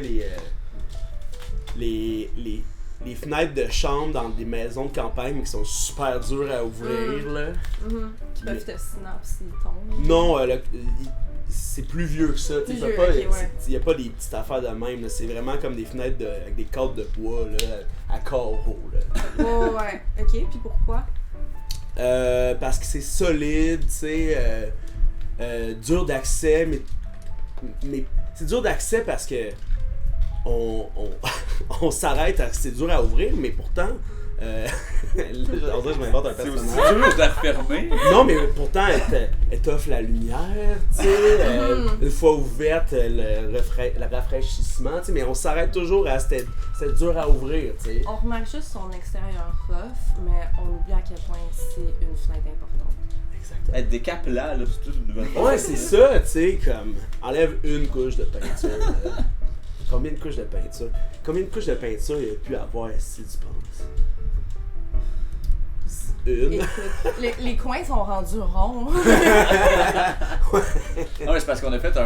les fenêtres de chambre dans des maisons de campagne qui sont super dures à ouvrir, là. Mhm. Qui peuvent te snap s'ils tombent. Non, c'est plus vieux que ça. Tu Plus sais, vieux, pas, ok, ouais. il n'y a pas des petites affaires de même. là. C'est vraiment comme des fenêtres avec des cadres de bois là, à carreaux. Là. Ouais. Ok, puis pourquoi? Parce que c'est solide, tu sais, dur d'accès, mais c'est dur d'accès parce que on s'arrête, c'est dur à ouvrir, mais pourtant, on dirait que je m'invente un C'est aussi personnage. dur de la refermer. Non, mais pourtant, elle t'offre la lumière, tu sais, une fois ouverte, le rafraîchissement, tu sais, mais on s'arrête toujours à c'était dur à ouvrir, tu sais. On remarque juste son extérieur rough, mais on oublie à quel point c'est une fenêtre importante. Exactement. Être décapellant, là, c'est toute une nouvelle chose. Ouais, c'est ça, tu sais, comme, enlève une couche de peinture. là. Combien de couches de peinture? Combien de couches de peinture il y a pu avoir si tu penses? une. Écoute, les coins sont rendus ronds. Non, mais c'est parce qu'on a fait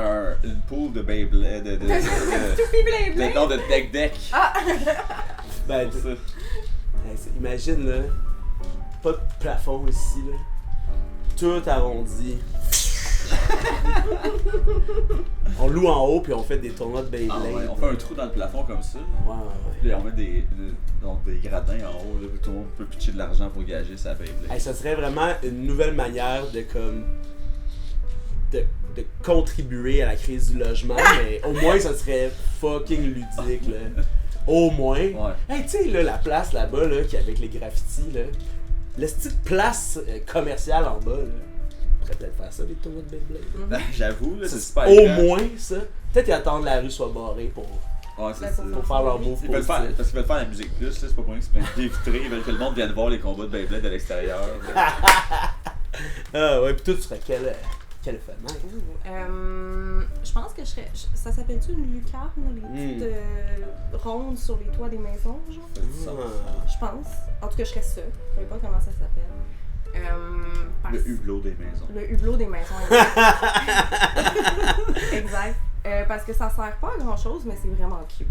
une pool de Beyblade. Tout Beyblade. Non, de deck. Ah! Ben, Pour ça. imagine là, pas de plafond ici là, tout arrondi. On loue en haut puis on fait des tournois de Beyblade. Ah ouais, on fait un trou dans le plafond comme ça. Ouais. Puis là, on met des gradins en haut, là, tout le monde peut pitcher de l'argent pour gager sa Beyblade. Hey, ça serait vraiment une nouvelle manière de comme de contribuer à la crise du logement, mais au moins ça serait fucking ludique là. Au moins. Ouais. Hey, tu sais là la place là-bas là qui avec les graffitis là, la petite place commerciale en bas là. On pourrait peut-être faire ça des tournois de Beyblade. J'avoue, là, c'est super Au grand. moins ça. Peut-être qu'ils attendent que la rue soit barrée pour Ouais, c'est ça. pour faire leur move Ils veulent faire, positif. parce qu'ils veulent faire la musique plus, là, c'est pas pour rien que c'est plein de pieds vitrés, ils veulent que le monde vienne voir les combats de Beyblade à l'extérieur. Ah ouais, pis toi tu serais quelle fenêtre? Je pense que je serais. Ça s'appelle-tu une lucarne, les petites rondes sur les toits des maisons, genre? Je pense. En tout cas, je serais ça. Je sais pas comment ça s'appelle. Le hublot des maisons. Le hublot des maisons, exact. Exact. Parce que ça sert pas à grand chose, mais c'est vraiment cute.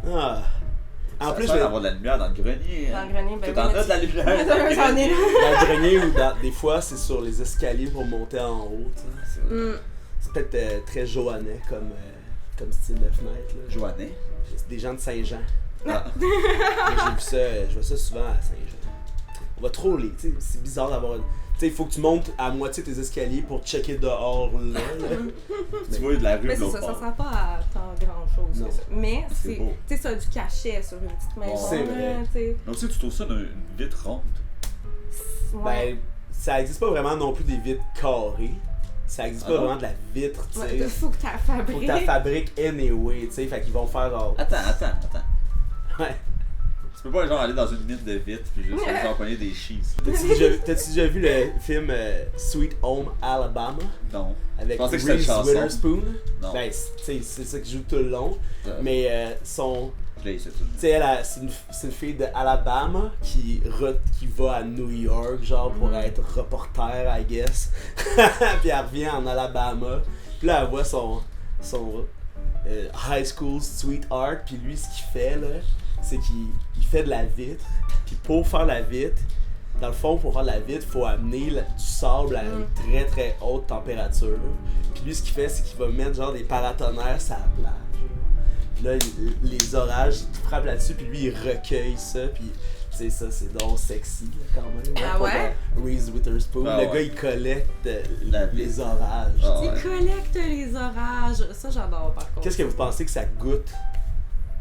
Ah. En Ça plus, sert d'avoir de la lumière dans le grenier. Dans le grenier, ben T'en as de la lumière dans le J'en ai grenier. là. dans le grenier ou des fois c'est sur les escaliers pour monter en haut. Tu sais. C'est peut-être très joannais comme style de fenêtre. Là. Joannais. C'est des gens de Saint-Jean. Ah. J'ai vu ça, je vois ça souvent à Saint-Jean. On va trop les. C'est bizarre d'avoir. Tu sais, il faut que tu montes à moitié tes escaliers pour checker dehors là. Tu vois de la rue Mais de c'est l'autre ça, ça bord. sert pas à tant grand chose. Non. que ça. Mais C'est c'est. beau. Tu sais, ça a du cachet sur une petite maison. C'est là, vrai. tu sais. Mais aussi, tu trouves ça d'une vitre ronde. Ouais. Ben, ça existe pas vraiment non plus des vitres carrées. Ça existe pas Ah non? vraiment de la vitre, tu sais. Ouais, faut que tu la fabriques. Faut que tu fabriques anyway, tu sais. Fait qu'ils vont faire genre. Attends. Ouais. Tu peux pas genre aller dans une mine de vitres puis juste genre pogner des cheese. T'as-tu déjà vu le film Sweet Home Alabama Non. avec Je pensais que c'était une Reese chanson. Witherspoon? Non. Ben, c'est ça qui joue tout le long. Mais son. Je l'ai essayé tout. Tu sais, c'est une fille de Alabama qui va à New York, genre pour être reporter, I guess. Puis elle revient en Alabama. Puis là, elle voit son high school sweetheart. Puis lui, ce qu'il fait, là, c'est qu'il fait de la vitre. Puis pour faire la vitre, dans le fond, pour faire de la vitre, il faut amener du sable à une très très haute température. Puis lui, ce qu'il fait, c'est qu'il va mettre genre des paratonnerres sur la plage. Puis là, les orages frappent là-dessus, puis lui, il recueille ça, puis tu sais, ça, c'est donc sexy, là, quand même. Ah ouais? Reese Witherspoon. Ah le ouais. gars, il collecte La les vie. orages. Ah Tu ouais. collectes les orages. Ça, j'adore par contre. Qu'est-ce que vous pensez que ça goûte?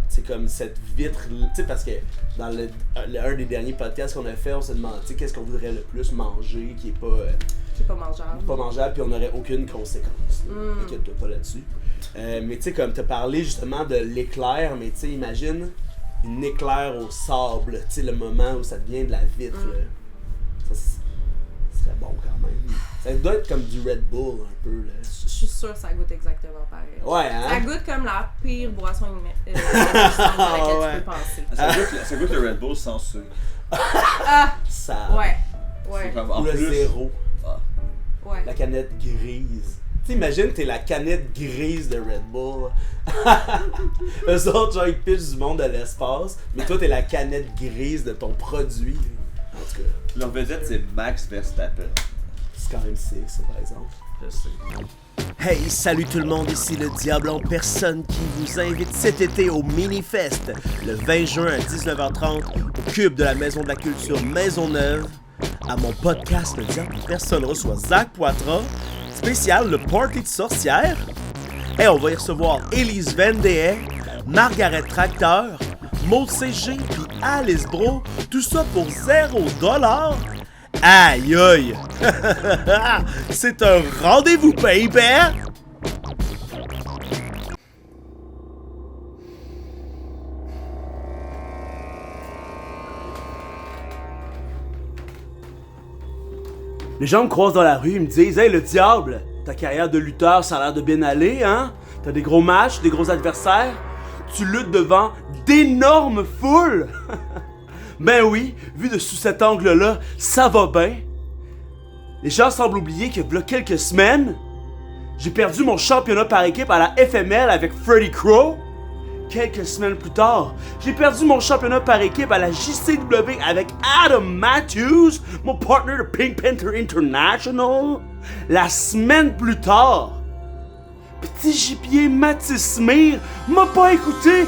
C'est comme cette vitre, tu sais, parce que dans un des derniers podcasts qu'on a fait, on s'est demandé, tu sais, qu'est-ce qu'on voudrait le plus manger qui est C'est pas mangeable. pas mangeable, puis on n'aurait aucune conséquence. Inquiète-toi pas là-dessus. Mais tu sais, comme t'as parlé justement de l'éclair, mais tu sais, imagine une éclair au sable, tu sais, le moment où ça devient de la vitre, là. Ça serait bon quand même. Ça doit être comme du Red Bull un peu, là. Je suis sûre que ça goûte exactement pareil. Ouais, hein? Ça goûte comme la pire boisson à laquelle Ouais. tu peux penser. Ça goûte le Red Bull sans sucre. Ah! Ça. Ouais. C'est Ouais. comme en Ou le plus. zéro. Ouais. La canette grise. Tu sais, imagine, t'es la canette grise de Red Bull. Eux autres, genre, ils pitchent du monde de l'espace, mais toi, t'es la canette grise de ton produit. En tout cas, Leur vedette, c'est Max Verstappen. c'est quand même sick, ça, par exemple. Je sais. Hey, salut tout le monde, ici le Diable en personne qui vous invite cet été au Minifest, le 20 juin à 19h30 au Cube de la Maison de la Culture Maisonneuve. À mon podcast, le Diable en personne reçoit Zach Poitras, spécial le Party de sorcière. Et on va y recevoir Élise Vendée, Margaret Tracteur, Maud CG puis Alice Bro, tout ça pour $0. Aïe aïe! C'est un rendez-vous, baby! Les gens me croisent dans la rue, ils me disent « Hey, le diable, ta carrière de lutteur, ça a l'air de bien aller, hein? T'as des gros matchs, des gros adversaires, tu luttes devant d'énormes foules! » Ben oui, vu de sous cet angle-là, ça va bien. Les gens semblent oublier que v'là quelques semaines, j'ai perdu mon championnat par équipe à la FML avec Freddy Crow. Quelques semaines plus tard, j'ai perdu mon championnat par équipe à la JCW avec Adam Matthews, mon partner de Pink Panther International. La semaine plus tard, petit gibier Mathis Mir m'a pas écouté.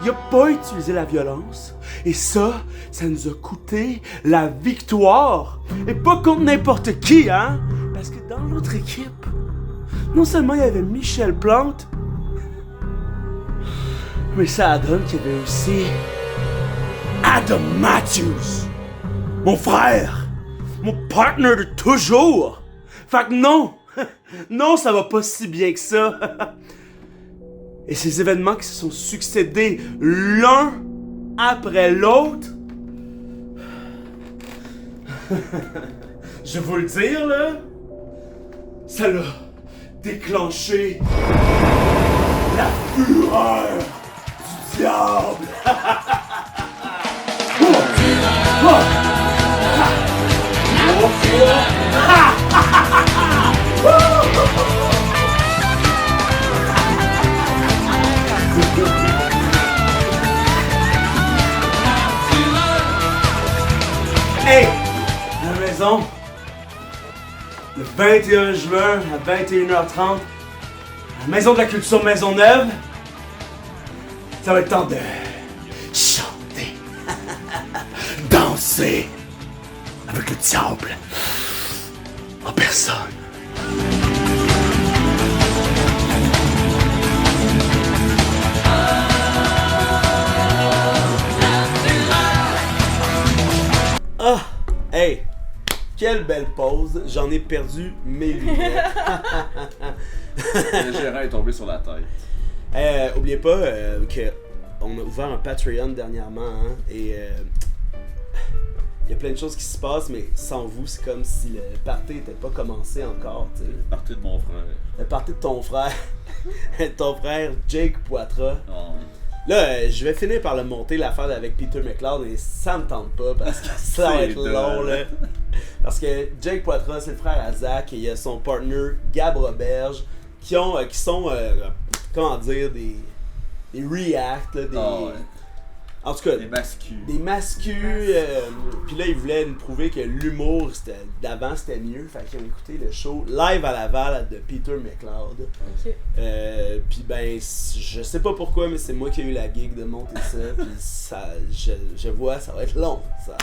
Il a pas utilisé la violence. Et ça nous a coûté la victoire. Et pas contre n'importe qui, hein? Parce que dans l'autre équipe, non seulement il y avait Michel Plante, mais ça donne qu'il y avait aussi Adam Matthews, mon frère, mon partner de toujours. Fait que non, non, ça va pas si bien que ça. Et ces événements qui se sont succédés l'un après l'autre, je vais vous le dire là, ça l'a déclenché la fureur du diable. Hey! La maison, le 21 juin à 21h30, la Maison de la Culture Maisonneuve, ça va être temps de chanter, danser avec le diable en personne. Ah! Hey! Quelle belle pause! J'en ai perdu mes lunettes. Le gérant est tombé sur la tête. Oubliez pas qu'on a ouvert un Patreon dernièrement, hein, et il y a plein de choses qui se passent, mais sans vous, c'est comme si le party n'était pas commencé encore, tu sais. Le party de mon frère. Le party de ton frère. Ton frère Jake Poitras. Oh. Là, je vais finir par le monter, l'affaire avec Peter McLeod, et ça me tente pas parce que ça va être long, là. Parce que Jake Poitras, c'est le frère à Zach, et il y a son partner Gab Roberge, qui sont, comment dire, des reacts, là, des... Oh, ouais. En tout cas, Des mascus. Des mascus. Puis là, ils voulaient nous prouver que l'humour d'avant c'était mieux. Fait qu'ils ont écouté le show live à Laval de Peter McLeod. Ok. Puis ben, je sais pas pourquoi, mais c'est moi qui ai eu la gig de monter ça. Puis ça, je vois, ça va être long. Ça.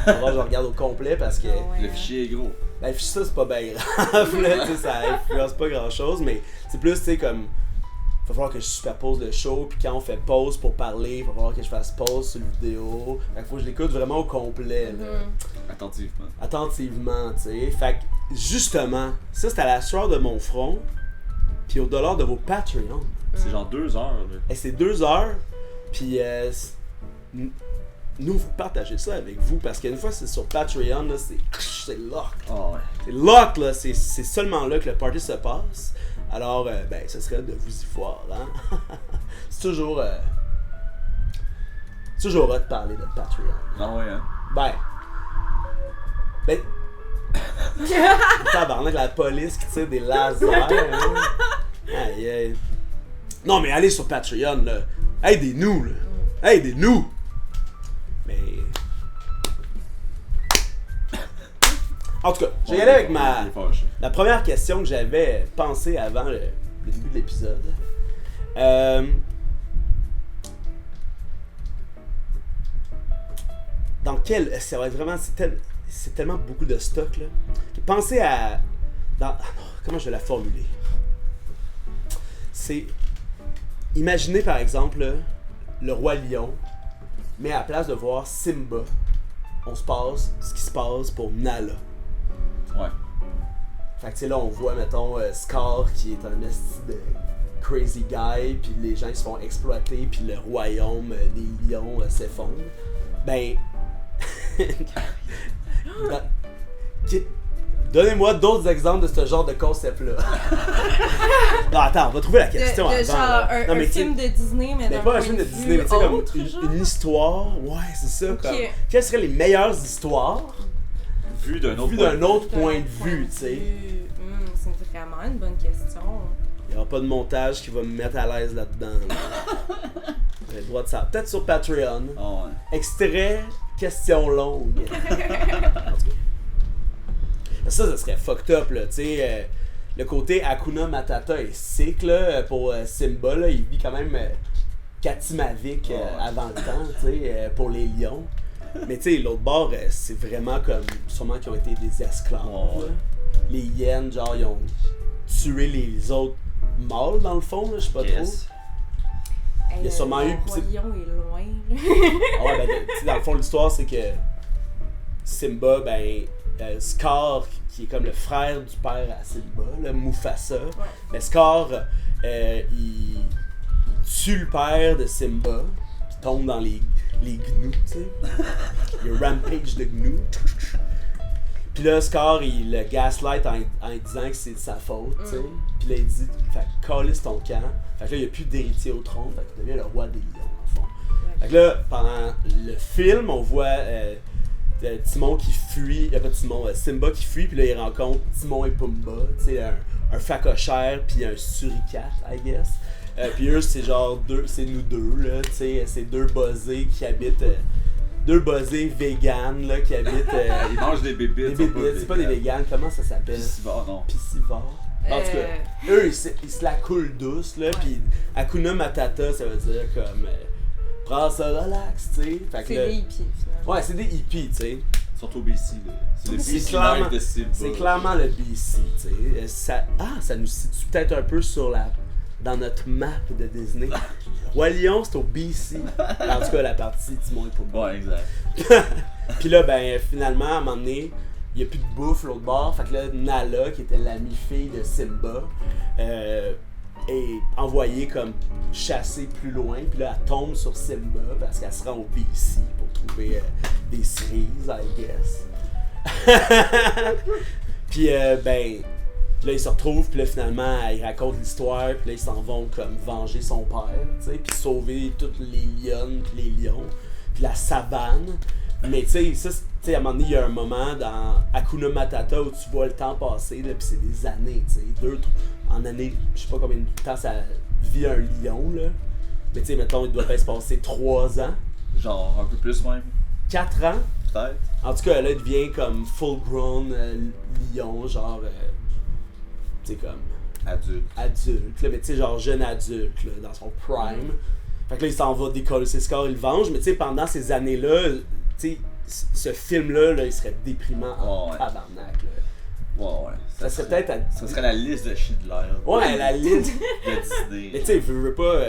Alors, je regarde au complet parce que. Ah ouais. Le fichier est gros. Ben, le fichier, ça, c'est pas bien grave. Là, tu sais, ça influence pas grand chose, mais c'est plus, tu sais, comme. Il va falloir que je superpose le show, puis quand on fait pause pour parler, il va falloir que je fasse pause sur la vidéo. Fait qu'il faut que je l'écoute vraiment au complet, là. Attentivement. Attentivement, tu sais. Fait que, justement, ça c'était à la sueur de mon front, puis au dollar de vos Patreons. C'est genre 2 heures, là. Et c'est 2 heures, puis nous, vous partagez ça avec vous, parce qu'une fois c'est sur Patreon, là, c'est lock. Oh, ouais. C'est lock, là, c'est seulement là que le party se passe. Alors, ben, ce serait de vous y voir, hein. C'est toujours hot de parler de Patreon. Ah ouais, hein? Ben, tabarnak, la police qui tire des lasers, hein. Aïe, aïe. Non, mais allez sur Patreon, là. Aidez-nous, là. Aidez-nous. Mais... En tout cas, je vais y aller avec la première question que j'avais pensée avant le début de l'épisode. Dans quel... Ça va être vraiment... C'est tellement beaucoup de stock, là. Pensez à... comment je vais la formuler? C'est... Imaginez, par exemple, là, le Roi Lion, mais à la place de voir Simba, on se passe ce qui se passe pour Nala. Ouais. Fait que tu sais là on voit mettons Scar qui est un esti de crazy guy, puis les gens ils se font exploiter, puis le royaume des lions s'effondre. Ben Donnez-moi d'autres exemples de ce genre de concept-là. Non, attends, on va trouver la question de avant. genre là. Non, un mais film de Disney, mais d'un pas un point film de vue Disney, mais tu sais, comme autre, genre? une histoire. Ouais, c'est ça. Ok. Comme, quelles seraient les meilleures histoires Vu d'un autre vues point de d'un vue. autre point de vue, tu sais? C'est vraiment une bonne question. Il n'y aura pas de montage qui va me mettre à l'aise là-dedans. Là. J'ai le droit de ça. Peut-être sur Patreon. Ah ouais. Extrait, question longue. En tout cas. Ça serait fucked up, là, tu sais. Le côté Hakuna Matata est sick, là, pour Simba, là. Il vit quand même Katimavik avant le temps, tu sais, pour les lions. Mais tu sais, l'autre bord, c'est vraiment comme, sûrement qu'ils ont été des esclaves, là. Les hyènes, genre, ils ont tué les autres mâles, dans le fond, là, je sais pas trop. Il y a sûrement eu- Le Roi Lion est loin. Ah ouais, ben, tu sais, dans le fond, l'histoire, c'est que Simba, ben, Scar, qui est comme le frère du père à Simba, là, Mufasa, ben, Scar, il tue le père de Simba, puis tombe dans les gnous, tu sais. Le rampage de gnous. Puis là, Scar, il le gaslight en disant que c'est de sa faute, tu sais. Puis là, il dit, fait que calisse ton camp. Fait que là, il n'y a plus d'héritier au trône, fait qu'il devient le roi des lions, en fond. Fait que là, pendant le film, on voit Timon qui fuit, pas Timon, Simba qui fuit, puis là, il rencontre Timon et Pumba, tu sais, un facochère, puis un suricat, I guess. Puis eux, c'est genre c'est nous deux, là, tu sais, c'est deux buzzés qui habitent. Deux buzzés véganes là, qui habitent. Ils mangent des bébites. Des bébites, c'est pas des véganes, comment ça s'appelle? Piscivore, non. Piscivore. En tout cas, eux, ils se la coulent douce, là, pis Hakuna Matata, ça veut dire comme. Prends ça relax, tu sais. Fait que C'est là- des hippies, finalement. Ouais, c'est des hippies, tu sais. Ils sont au BC, là. C'est le C'est BC clairement- life de Simba. C'est clairement le BC, tu sais. Ça nous situe peut-être un peu dans notre map de Disney. Roi Lion, c'est au BC. En tout cas, la partie Timon et Pumba. Ouais, exact. Puis là, ben, finalement, à un moment donné, il n'y a plus de bouffe l'autre bord. Fait que là, Nala, qui était l'amie-fille de Simba, est envoyée comme chasser plus loin. Puis là, elle tombe sur Simba parce qu'elle se rend au BC pour trouver des cerises, I guess. Puis, ben, là, ils se retrouvent. Puis là, finalement, ils racontent l'histoire. Puis là, ils s'en vont comme venger son père, tu sais. Puis sauver toutes les lionnes, puis les lions. Puis la savane. Mais tu sais, ça, tu sais, à un moment donné, il y a un moment dans Hakuna Matata où tu vois le temps passer, là, pis c'est des années, tu sais. En années, je sais pas combien de temps ça vit un lion, là. Mais tu sais, mettons, il doit pas se passer 3 ans, Genre, un peu plus même, 4 ans. peut-être. En tout cas, là, il devient comme full-grown lion, genre, tu sais, comme Adulte. adulte, là, mais tu sais, genre jeune adulte, là, dans son prime. Fait que là, il s'en va décoller ses scores, il le venge, mais tu sais, pendant ces années-là, tu sais, ce film-là, là, il serait déprimant en Ouais. tabarnak, là. Ouais. Ça serait peut-être à... Ça serait la liste de Schindler. Ouais, la liste. De Disney. Mais tu sais, veux pas,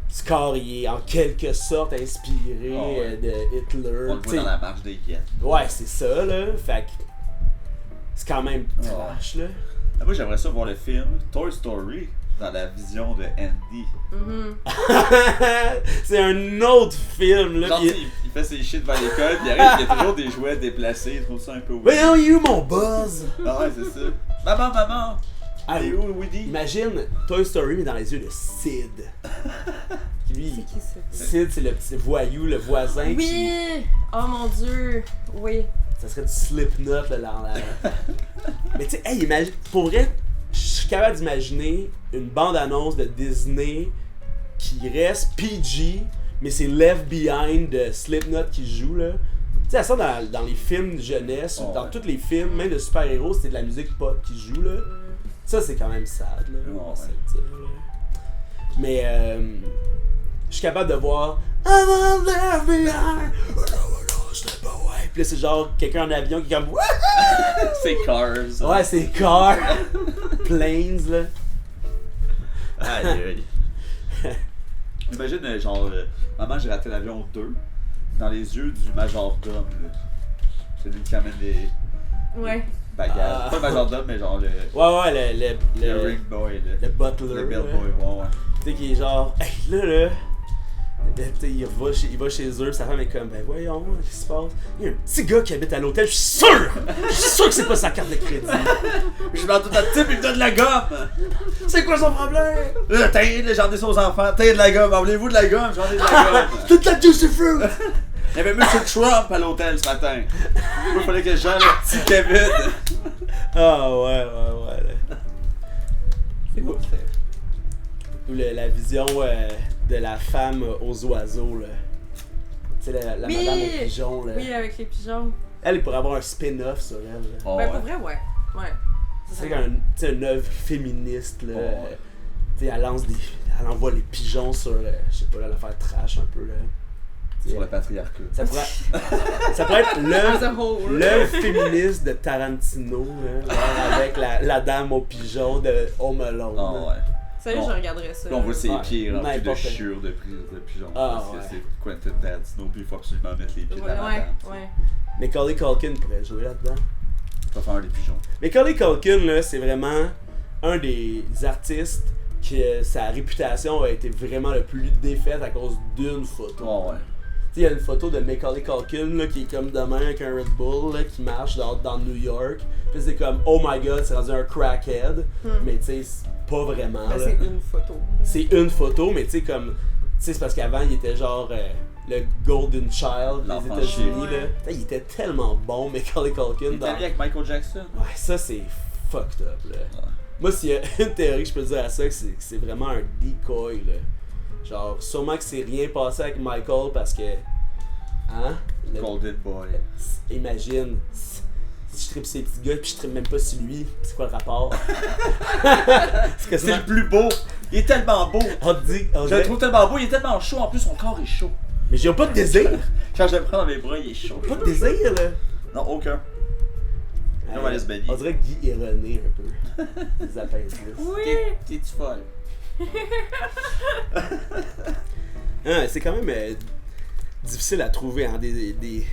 Scar, il est en quelque sorte inspiré ouais. de Hitler. On le tu voit sais. dans la marche des Yettes. Ouais, c'est ça, là. Fait que c'est quand même trash, là. Ah, moi, j'aimerais ça voir le film Toy Story dans la vision de Andy. C'est un autre film, là. Genre, puis- il fait ses shit devant l'école, puis il arrive, il y a toujours des jouets déplacés, il trouve ça un peu weird. Voyons, il est où mon buzz? Ah ouais, c'est ça. Maman! Ah, Il est où Woody? Imagine Toy Story, mais dans les yeux de Sid. Lui, C'est qui ça? Sid, c'est le petit voyou, le voisin qui... Oui! Oh mon dieu! Oui. Ça serait du Slipknot, là, dans la... Mais tu sais, hey, imagine... Pour vrai, je suis capable d'imaginer une bande-annonce de Disney qui reste PG, mais c'est Left Behind de Slipknot qui joue, là. Tu sais, ça dans les films de jeunesse, ou dans tous les films, même de super-héros, c'est de la musique pop qui joue, là. Ça, c'est quand même sad, là. on va se le dire, là. Mais, je suis capable de voir... I'm left behind. Puis là, c'est genre quelqu'un en avion qui est comme... C'est Cars. Ouais, c'est Car. Planes, là. Aïe aïe. Imagine, genre, Maman, j'ai raté l'avion 2 dans les yeux du majordome, là. Celui qui amène les Ouais. bagages. Ah. Pas le majordome, mais genre le Ouais, ring boy, là. le butler. Le bellboy, là. ouais. Tu sais, qui est genre... Hey, là... Il va chez eux, sa femme est comme, ben voyons, qu'est-ce qui se passe? Il y a un petit gars qui habite à l'hôtel, je suis sûr que c'est pas sa carte de crédit. Je demande tout à type, il me donne de la gomme! C'est quoi son problème? Là, j'en ai ça aux enfants, t'as de la gomme, voulez-vous de la gomme? J'en ai de la gomme! Toute la juicy fruit! Il y avait M. Trump à l'hôtel ce matin. Il fallait que je gère le petit Kevin. Ah ouais. Là. C'est beau. Ou la vision de la femme aux oiseaux, là. Tu sais, la madame aux pigeons, là. Oui, avec les pigeons. Elle pourrait avoir un spin-off sur elle, là. Oh, Ben, pour vrai, ouais. C'est une œuvre féministe, là. Oh, ouais. Tu sais, elle envoie les pigeons sur, je sais pas, là, l'affaire trash un peu, là. Sur le patriarcat. Ça pourrait être l'œuvre féministe de Tarantino, là, genre avec la dame aux pigeons de Home Alone. Oh, ouais. Sérieux, Bon. je regarderais ça. Là, on voit ses pieds remplis de n'importe. chiures de prise de pigeons. Ah, parce que ouais. c'est Quentin Tarantino, puis il faut absolument mettre les pieds de la madame. Ouais. Macaulay Culkin pourrait jouer là-dedans. Pas faire les pigeons. Macaulay Culkin, là, c'est vraiment un des artistes que sa réputation a été vraiment le plus défaite à cause d'une photo. Oh, ouais. Tu sais, il y a une photo de Macaulay Culkin là, qui est comme demain avec un Red Bull là, qui marche dans New York. Puis c'est comme, oh my god, c'est rendu un crackhead. Mais tu sais, c'est pas vraiment. Ben, là. c'est une photo. C'est une photo, mais tu sais, comme. Tu sais, c'est parce qu'avant, il était genre le Golden Child des L'enfant États-Unis. chéri. Là. Putain, il était tellement bon, Macaulay Culkin. Il est ami avec Michael Jackson. Ouais, ça, c'est fucked up. Là. Ouais. Moi, s'il y a une théorie que je peux dire à ça, que c'est vraiment un decoy. Là. Genre, sûrement que c'est rien passé avec Michael parce que. Hein? Golden Boy. Imagine, si je tripe ces petits gars pis je tripe même pas sur lui, c'est quoi le rapport? C'est le plus beau. Il est tellement beau. On te dit, Je le trouve tellement beau, il est tellement chaud. En plus, son corps est chaud. mais j'ai pas de désir! Quand je le prends dans mes bras, il est chaud. Pas de désir, là! Non, aucun. On va aller se baigner. On dirait que Guy est rené un peu. Les appendices. Oui! T'es-tu folle? Hein, c'est quand même difficile à trouver, hein, des tu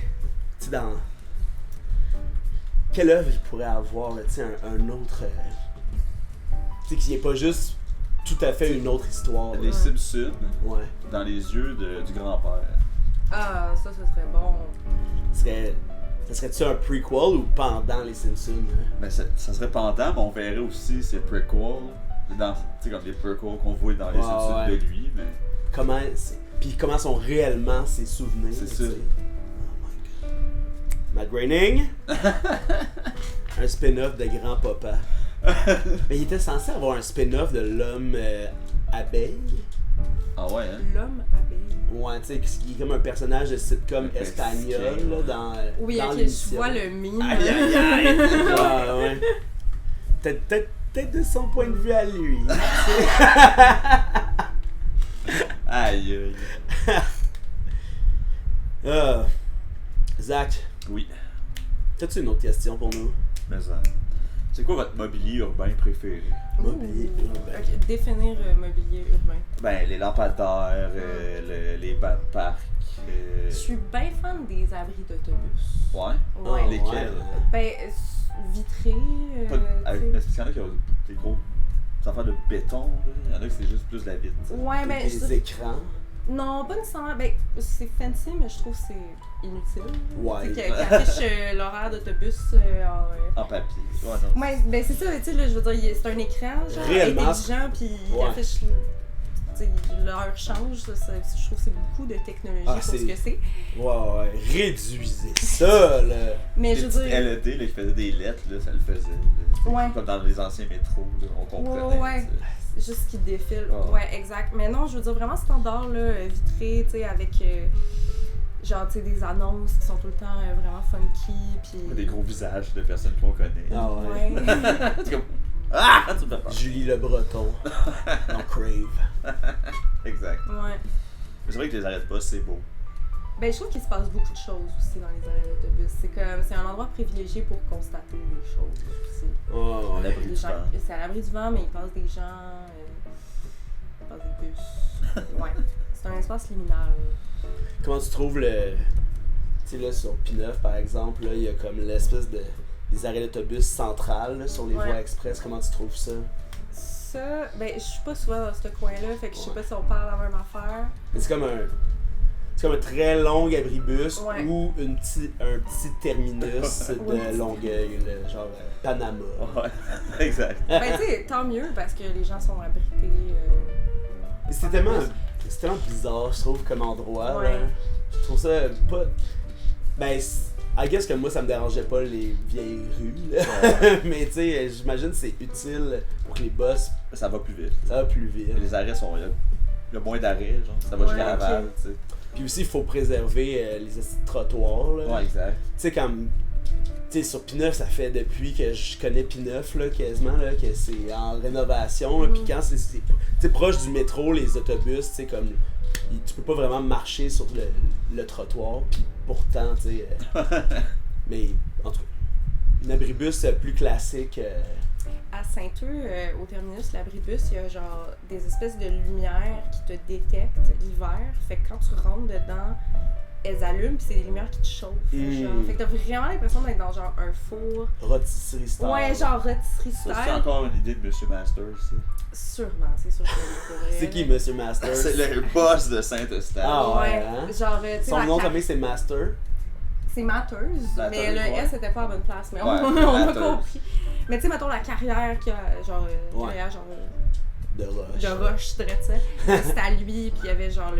sais, dans... Quelle œuvre il pourrait avoir, là, tu sais, un autre... tu sais, qu'il n'y ait pas juste tout à fait une autre histoire. Les là. Simpsons, Ouais. dans les yeux du grand-père. Ah, ça serait bon. Ça serait-tu un prequel ou pendant les Simpsons? Hein? Mais ça serait pendant, mais on verrait aussi ses prequels. Tu sais, comme les prequels qu'on voit dans les Simpsons ouais. de lui, mais... Puis comment sont réellement ses souvenirs. C'est tu ça. sais. Oh my god. Matt Groening? Un spin-off de Grand-Papa. Mais il était censé avoir un spin-off de l'homme abeille. Ah ouais, hein? L'homme abeille. Ouais, tu sais, qui est comme un personnage de sitcom Le espagnol Mexicain, là, dans Oui, dans ok, je l'émission. vois le mime. Aïe, aïe, aïe! Ouais. Peut-être de son point de vue à lui. Aïe, aïe. Zach, Oui, t'as-tu une autre question pour nous? mais ça... C'est quoi votre mobilier urbain préféré? Mobilier urbain. Ok, définir mobilier urbain. Ben, les lampadaires, les bancs de parc. Je suis bien fan des abris d'autobus. Ouais? Ouais. Ah, Lesquels? Ben, vitrés. Pas de- avec- tu sais. Parce qu'il y en a qui ont des gros affaires de béton, là. Il y en a que c'est juste plus de la vitre. tu sais. Ouais, mais. Des écrans. Non, pas nécessairement. Ben, c'est fancy, mais je trouve que c'est inutile. Ouais. Tu sais, qui affiche l'horaire d'autobus En papier. Ouais, non. Ouais, ben c'est ça, tu sais, là, je veux dire, c'est un écran, genre, Réellement, intelligent, puis il ouais. affiche, tu sais, l'heure change, ça, je trouve que c'est beaucoup de technologie Ah, pour c'est- ce que c'est. Ouais. Réduisez ça, là. Mais Les je veux petites dire, LED là, qui faisaient des lettres, là, ça le faisait. Là. Ouais. Comme dans les anciens métros, là, on comprenait. ouais, tu sais. c'est juste qu'il défile. Ah. Ouais, exact. Mais non, je veux dire, vraiment standard, là, vitré, tu sais, avec, genre, tu sais, des annonces qui sont tout le temps vraiment funky, puis... Des gros visages de personnes qu'on connaît. Ah ouais. Ouais. C'est comme... Ah! Tu me fais peur. Julie Le Breton. dans Crave. Exact. Ouais. Mais c'est vrai que les arrêts de bus, c'est beau. Ben, je trouve qu'il se passe beaucoup de choses aussi dans les arrêts d'autobus. C'est un endroit privilégié pour constater des choses aussi. Oh, À l'abri Les du gens- vent. C'est à l'abri du vent, mais il passe des gens, il passe des bus. Ouais, c'est un espace liminal. Comment tu trouves le... Tu sais, là, sur P9, par exemple, là, il y a comme l'espèce de... des arrêts d'autobus centrales, là, sur les Ouais. voies express. Comment tu trouves ça? ça, ben je suis pas souvent dans ce coin-là, fait que je sais pas si on parle de la même affaire. Mais c'est comme un très long abribus Ouais. ou un petit terminus de Longueuil, là, genre Panama. Ouais, exact. Ben tu sais, tant mieux parce que les gens sont abrités. Mais c'est tellement bizarre, je trouve, comme endroit. Ouais. Là. Je trouve ça pas. Ben, I guess que moi, ça me dérangeait pas les vieilles rues. Là. Mais tu sais, j'imagine que c'est utile pour que les bus, Ça va plus vite. ça va plus vite. Les arrêts sont là. Il y a moins d'arrêts, genre. Ça va Ouais, jusqu'à Laval, ok. tu sais. Puis aussi, il faut préserver les trottoirs. Là. Ouais, exact. Tu sais, comme. Tu sais, sur P9, ça fait depuis que je connais P9, là, quasiment, là, que c'est en rénovation. Là, puis quand c'est proche du métro, les autobus, tu sais, comme. Tu peux pas vraiment marcher sur le trottoir, puis pourtant, tu sais. Mais, en tout cas, un abribus plus classique. À Saint-Eustache, au terminus, l'abribus, il y a genre des espèces de lumières qui te détectent l'hiver. Fait que quand tu rentres dedans, elles allument, puis c'est des lumières qui te chauffent. Genre. Fait que t'as vraiment l'impression d'être dans genre un four. Rôtisserie style. Ouais, genre rôtisserie Ça, c'est style. encore une idée de Monsieur Master, ça. Sûrement, c'est sûr que c'est vrai. C'est qui, Monsieur Master? C'est le boss de Saint-Eustache. Ah, Ouais, ouais, hein? genre, tu sais, Son la nom de carte- famille, c'est Master. c'est Matters, Matters, mais le ouais. S était pas à la bonne place, mais Ouais, on a Matters. compris. Mais tu sais, mettons la carrière qui a, genre, Ouais. carrière, genre, De Roche. de roche, je dirais, tu sais. C'était à lui, puis il y avait genre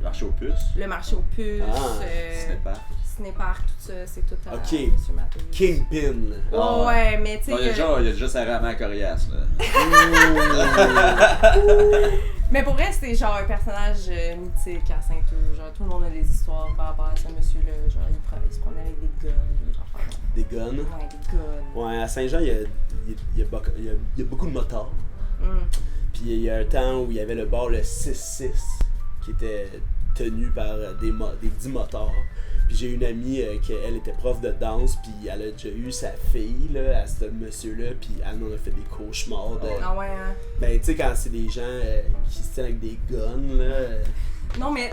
Marché aux puces. le marché aux puces, Ah, Cinépark. Cinépark, tout ça, c'est tout à Ok. Monsieur Matters. Kingpin. Ouais, Ah, ouais, mais tu sais. Non, il y a déjà sa rame à coriace, là. Mais pour vrai, c'était genre un personnage mythique à Saint-Eustache. Genre, tout le monde a des histoires par rapport à ce monsieur-là. Genre, il se promenait avec des guns, des affaires. Des guns. Ouais, des guns. Ouais, à Saint-Jean, il y a beaucoup de motards. Puis il y a un temps où il y avait le bar le 6-6 qui était tenu par des 10 motards. Puis j'ai une amie qui elle était prof de danse, puis elle a déjà eu sa fille là, à ce monsieur-là, puis elle en a fait des cauchemars. Ah ouais, hein. Ben tu sais, quand c'est des gens qui se tiennent avec des guns, là. Non, mais.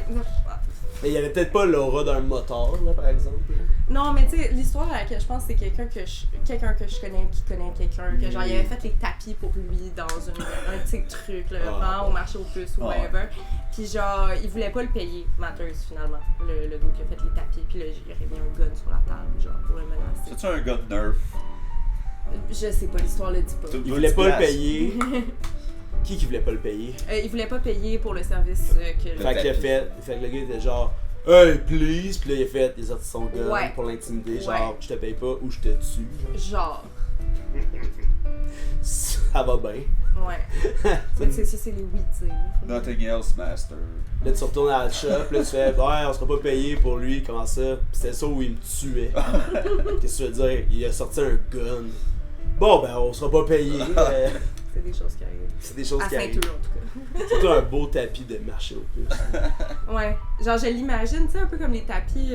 Mais il y avait peut-être pas l'aura d'un motard, là, par exemple. Là. Non, mais tu sais, l'histoire à laquelle je pense, c'est quelqu'un que je connais qui connaît quelqu'un. Que genre, il avait fait les tapis pour lui dans un petit truc, là, vraiment, au marché aux puces ou whatever. Puis genre, il voulait pas le payer, Matters, finalement, le dos qui a fait les tapis. Puis là, il aurait mis un gun sur la table, genre, pour le menacer. C'est-tu un gun Nerf? Je sais pas, l'histoire le dit pas. Il voulait pas le payer. Qui voulait pas le payer? Il voulait pas payer pour le service que le... Fait que le gars était genre hey please, puis là il a sorti son gun Ouais. pour l'intimider, genre Ouais. je te paye pas ou je te tue. Genre, Ça va bien. ouais. Mais tu sais, ça, c'est les oui tirs. Nothing else, Master. Là tu retournes à la shop, là tu fais ouais on sera pas payé pour lui, comment ça? Puis c'était ça où il me tuait. Qu'est-ce que tu veux dire? Il a sorti un gun. Bon ben on sera pas payé. C'est des choses qui arrivent. C'est des choses À qui arrivent. Saint-Eustache, en tout cas. C'est tout un beau tapis de marché aux puces. Ouais. Genre, je l'imagine, tu sais, un peu comme les tapis,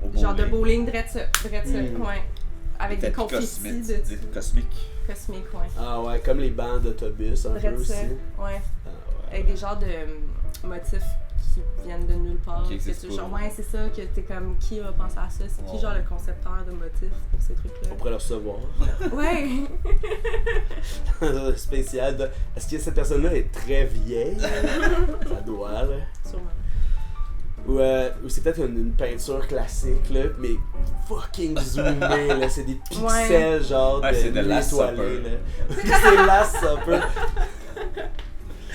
Au genre de bowling. bowling, drette ça, ouais. Avec des Tapis confettis cosmiques, dessus. cosmiques. Cosmiques, ouais. Ah ouais, comme les bancs d'autobus un peu Drette aussi. ça, ouais. Ah ouais. Avec des genres de motifs qui viennent de nulle part. Qui existent Que tu- pas. genre, ouais, c'est ça, que t'es comme, qui a pensé à ça? C'est qui, Ouais. genre, le concepteur de motifs pour ces trucs-là? On pourrait le recevoir. Ouais! Spécial. Est-ce que cette personne-là est très vieille? Ça doit, là. Sûrement. Ou c'est peut-être une peinture classique, là, mais fucking zoomée, là. C'est des pixels, genre, Ouais, c'est de nuit Last étoilée, Supper. là. C'est Last Supper.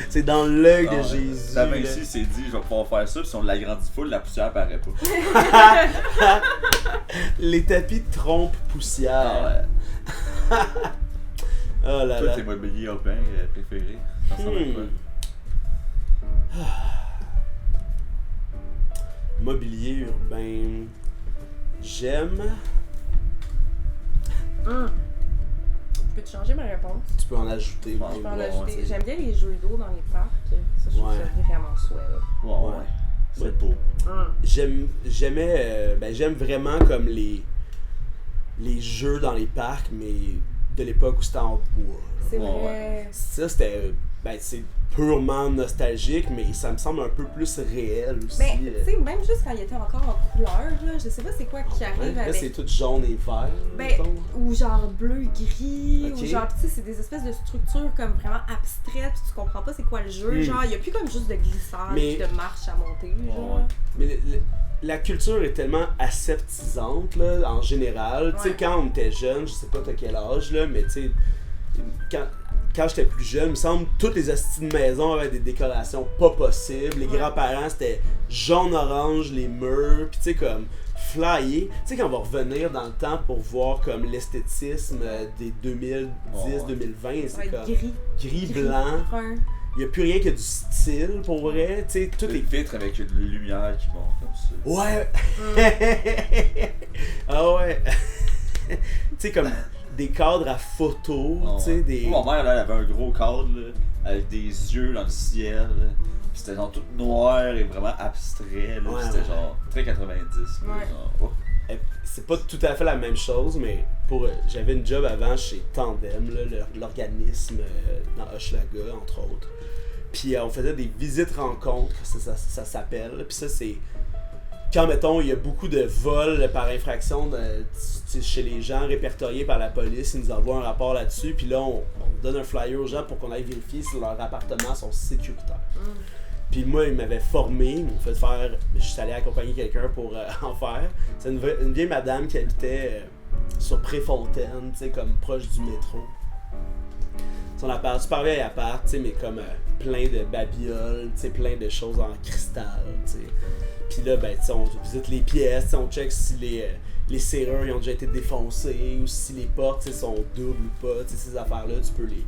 C'est dans l'œil de Ah, Jésus. La là. main ici s'est dit, je vais pouvoir faire ça, puis si on l'agrandit full, la poussière paraît pas. Les tapis de trompe poussière. Ah ouais. Oh là Toi, là. tes mobiliers urbains préférés? Ça ressemble à quoi? Mobilier urbain. J'aime. Peux-tu changer ma réponse? Tu peux en ajouter. Bon, Je peux en Ouais, ajouter. c'est- J'aime bien les jeux d'eau dans les parcs. Ça, je trouve Ouais. ça vraiment swell. Ouais. C'est beau. J'aime vraiment comme les jeux dans les parcs, mais de l'époque où c'était en bois. C'est Ouais, vrai. Ça, c'était ben c'est purement nostalgique, mais ça me semble un peu plus réel aussi. Ben, tu sais, même juste quand il était encore en couleur, là, je sais pas c'est quoi qui arrive Là, avec. c'est tout jaune et vert. Ben, mettons. ou genre bleu-gris, Ok. ou genre, tu sais, c'est des espèces de structures comme vraiment abstraites, pis tu comprends pas c'est quoi le jeu. Genre, il y a plus comme juste de glissade Mais- pis de marche à monter, genre. Ouais. Mais la culture est tellement aseptisante, là, en général. Tu sais, Ouais. quand on était jeune, je sais pas t'as quel âge, là, mais tu sais, quand j'étais plus jeune, il me semble que toutes les hosties de maison avaient des décorations pas possibles. Les Ouais. grands-parents, c'était jaune-orange, les murs, pis tu sais, comme flyé. Tu sais, quand on va revenir dans le temps pour voir comme l'esthétisme des 2010-2020, Ça va c'est être comme gris. gris-blanc. brun. Il y a plus rien que du style, pour vrai. Tu sais, tout Tout est est filtre avec une lumière qui monte comme ça. Ouais! Ah ouais! Tu sais, comme des cadres à photo, Ah tu sais, ouais. des. Moi, ma mère, là, elle avait un gros cadre, là, avec des yeux dans le ciel. Là. Puis c'était genre tout noir et vraiment abstrait. Là. Ouais, Puis c'était ouais. genre très 90. là, Ouais. genre, oh. C'est pas tout à fait la même chose, mais j'avais une job avant chez Tandem, là, l'organisme dans Hochelaga, entre autres. Puis on faisait des visites rencontres, ça s'appelle. Puis ça, c'est quand, mettons, il y a beaucoup de vols par infraction chez les gens répertoriés par la police, ils nous envoient un rapport là-dessus, puis là, on donne un flyer aux gens pour qu'on aille vérifier si leurs appartements sont sécuritaires. Puis moi, ils m'avaient formé, ils m'ont fait faire. Je suis allé accompagner quelqu'un pour en faire. C'est une vieille madame qui habitait sur Préfontaine, tu sais, comme proche du métro. Son appart, super vieil appart, tu sais, mais comme plein de babioles, tu sais, plein de choses en cristal, tu sais. Puis là, ben, tu sais, on visite les pièces, tu sais, on check si les serrures ils ont déjà été défoncées ou si les portes, tu sais, sont doubles ou pas, tu sais, ces affaires-là, tu peux les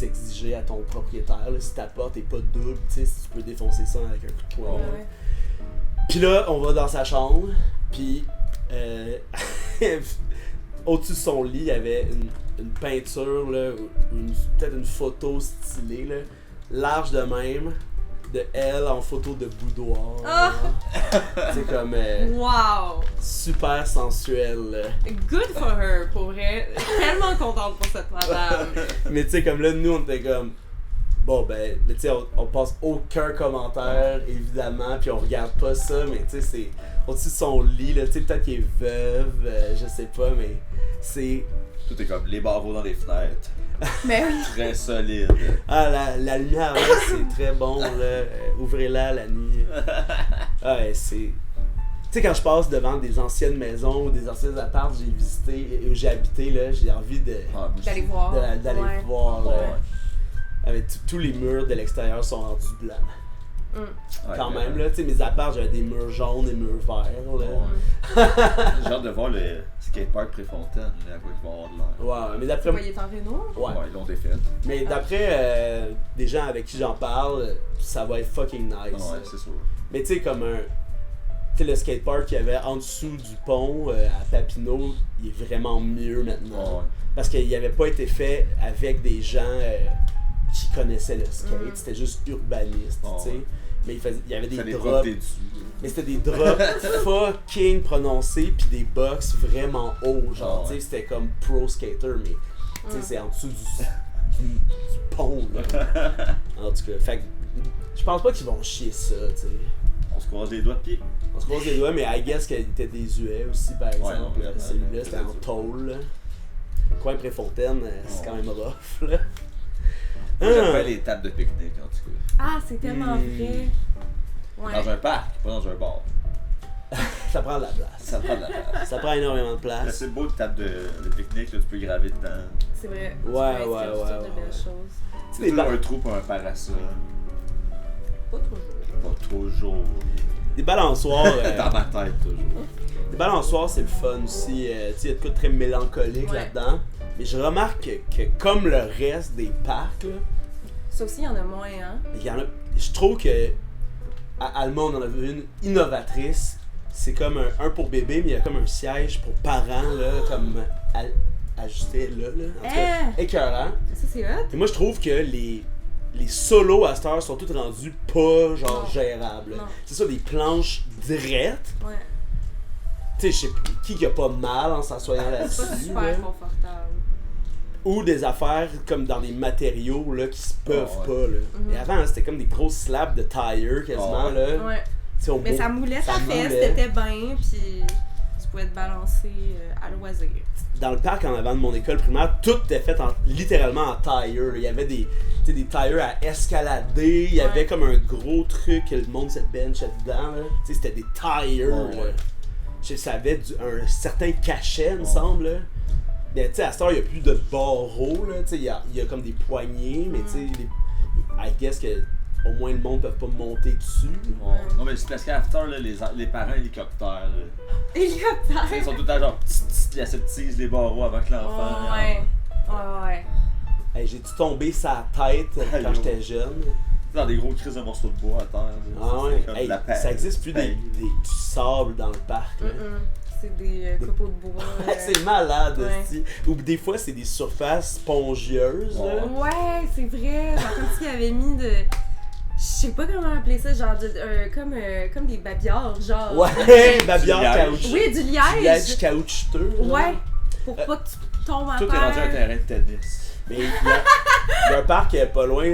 exiger à ton propriétaire, là, si ta porte est pas double, tu sais, si tu peux défoncer ça avec un coup de poing. Ouais. Puis là, on va dans sa chambre, puis au-dessus de son lit, il y avait une peinture, là, peut-être une photo stylée, là, large de même, de elle en photo de boudoir. Ah! C'est comme Wow! super sensuel. Là. Good for her, pour vrai. Tellement contente pour cette madame. Mais tu sais, comme là, nous, on était comme. Bon, ben, tu sais, on passe aucun commentaire, évidemment, puis on regarde pas ça, mais tu sais, c'est au-dessus de son lit, là, tu sais, peut-être qu'il est veuve, je sais pas, mais c'est. Tout est comme les barreaux dans les fenêtres. Mais oui. Très solide. Ah, la lumière, là, c'est très bon, là. Ouvrez-la la nuit. Ouais, c'est. Tu sais, quand je passe devant des anciennes maisons ou des anciens apparts que j'ai visités et où j'ai habité, là, j'ai envie de. Ah, moi aussi. D'aller voir. D'aller Ouais. voir, là. Ouais. Avec tous les murs de l'extérieur sont rendus blancs. Mm. Ouais, Quand vraiment. même, là, tu sais, mes apparts, j'avais des murs jaunes et murs verts, là. Ouais. J'ai hâte de voir le skatepark Préfontaine, là, à quoi il va avoir de l'air. Ouais, mais d'après Pourquoi il est en réno? ouais. Ouais, ils l'ont défait. Mais d'après des gens avec qui j'en parle, ça va être fucking nice. Ouais, c'est sûr. Mais tu sais, comme un. Tu sais, le skatepark qu'il y avait en dessous du pont à Papineau, il est vraiment mieux maintenant. Ouais. Parce qu'il n'avait pas été fait avec des gens qui connaissaient le skate, c'était juste urbaniste, Ouais. tu sais. Mais il y avait Ça des les drops. dessus. Mais c'était des drops fucking prononcés puis des box vraiment hauts, genre, Ah ouais. tu sais, c'était comme pro skater, mais tu sais, c'est en dessous du pont, là. En tout cas, fait que je pense pas qu'ils vont chier ça, tu sais. On se croise les doigts de pied. On se croise les doigts, mais I guess qu'il était désuet aussi, par exemple. non, vraiment, Celui-là, c'était en très tôle, là. Coin Préfontaine, c'est quand même rough, là. Moi, j'aime bien les tables de pique-nique, en tout cas. Ah, c'est tellement vrai. Ouais. Dans un parc, pas dans un bar. Ça prend de la place. Ça prend de la place. Ça prend énormément de Là, place. c'est beau, une table de pique-nique, là, tu peux graver dedans. C'est vrai. Ouais, Tu peux ouais, inscrire ouais, toutes sortes de ouais, belles ouais. choses. Tu sais, C'est des, toujours ba- un trou pour un parasol. Pas toujours. Pas toujours. des balançoires. Dans ma tête, toujours. Les balançoires, c'est le fun aussi. Tu sais, il y a de quoi de très mélancolique Ouais. là-dedans. Mais je remarque que comme le reste des parcs, là, Ça aussi, il y en a moins, hein? il y en a, je trouve que à Alma, on en avait une innovatrice. C'est comme un pour bébé, mais il y a comme un siège pour parents, là, comme ajusté là. En tout cas, écœurant. Ça, c'est hot. Et moi, je trouve que les solos à cette heure sont tous rendus pas genre Non. gérables. Non. C'est ça, des planches drettes. Ouais. Tu sais, je sais qui a pas mal en s'assoyant C'est pas là-dessus. super là. confortable. Ou des affaires comme dans des matériaux là, qui se peuvent ouais. pas. Là. Et avant, c'était comme des grosses slabs de tire quasiment. Là. Ouais. Tu sais, Mais ça moulait sa fesse, moulait. t'étais bien, puis tu pouvais te balancer à loisir. Dans le parc en avant de mon école primaire, tout était fait littéralement en tire. Il y avait des tires à escalader, il y avait comme un gros truc que le monde se benchait dedans. Là. Tu sais, c'était des tires. Ouais. Là. Ça avait un certain cachet, il me semble. Là. Mais tu sais, à cette heure, il n'y a plus de barreaux. Là. Tu sais, il y a comme des poignées, mais tu sais, I guess que au moins le monde ne peut pas monter dessus. Ouais. Non, mais c'est parce qu'à After, là, les parents hélicoptères, là, Hélicoptère! ils sont tout le temps genre ils aseptisent les barreaux avant que l'enfant. Ouais. Ouais. Hey, j'ai-tu tombé sa tête quand j'étais jeune? Dans des gros crises de morceaux de bois à terre. Là. Ah ouais, Comme hey, de la ça existe plus du sable dans le parc. Là. C'est des copeaux de bois. C'est malade, Ouais. aussi. Ou des fois, c'est des surfaces spongieuses. Là. Ouais, c'est vrai. Genre comme s'il avait mis de. Je sais pas comment appeler ça, genre comme des babillards, genre. Ouais, babillard liège. caoutchouc. Oui, du Du liège liège. caoutchouteux. là. Ouais, pour pas que tu tombes à Tout est terre. rendu un terrain de tennis. Mais il y a un parc pas loin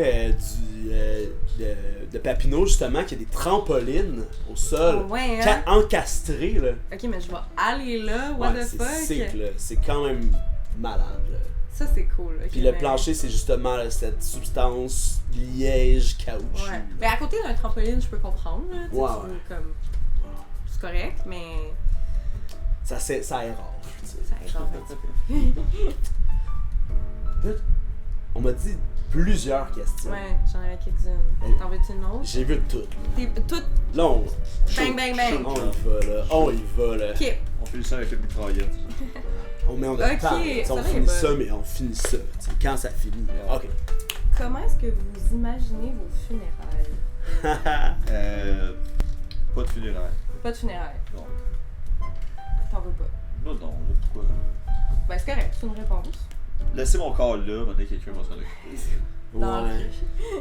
de Papineau, justement, qui a des trampolines au sol. Oh, ouais, hein? Encastrées, là. Ok, mais je vais aller là, what Ouais, the c'est fuck. sick, là. C'est quand même malade, là. Ça, c'est cool. ok, Puis le mais- plancher, c'est justement là, cette substance liège caoutchouc. Ouais. Mais à côté d'un trampoline, je peux comprendre. Là, tu sais, Ouais, tu veux comme. C'est correct, mais. Ça aérage, tu sais. Ça aide un petit peu. On m'a dit plusieurs questions. Ouais, j'en avais quelques-unes. T'en veux-tu une autre? J'ai vu toutes. T'es toutes. Là, on Bang, bang, bang. y va, là. On y va, là. Ok. On fait ça avec une mitraillette. On met en a Ok, temps, là. Tu sais, ça on va, finit elle est ça, bonne. mais on finit ça. tu sais, quand ça finit. Là. OK. Comment est-ce que vous imaginez vos funérailles? Pas de funérailles. Pas de funérailles. Non. T'en veux pas. Non, là, pourquoi? Ben, c'est correct, c'est une réponse. Laissez mon corps là, maintenant quelqu'un va s'en occuper. Dans Ouais.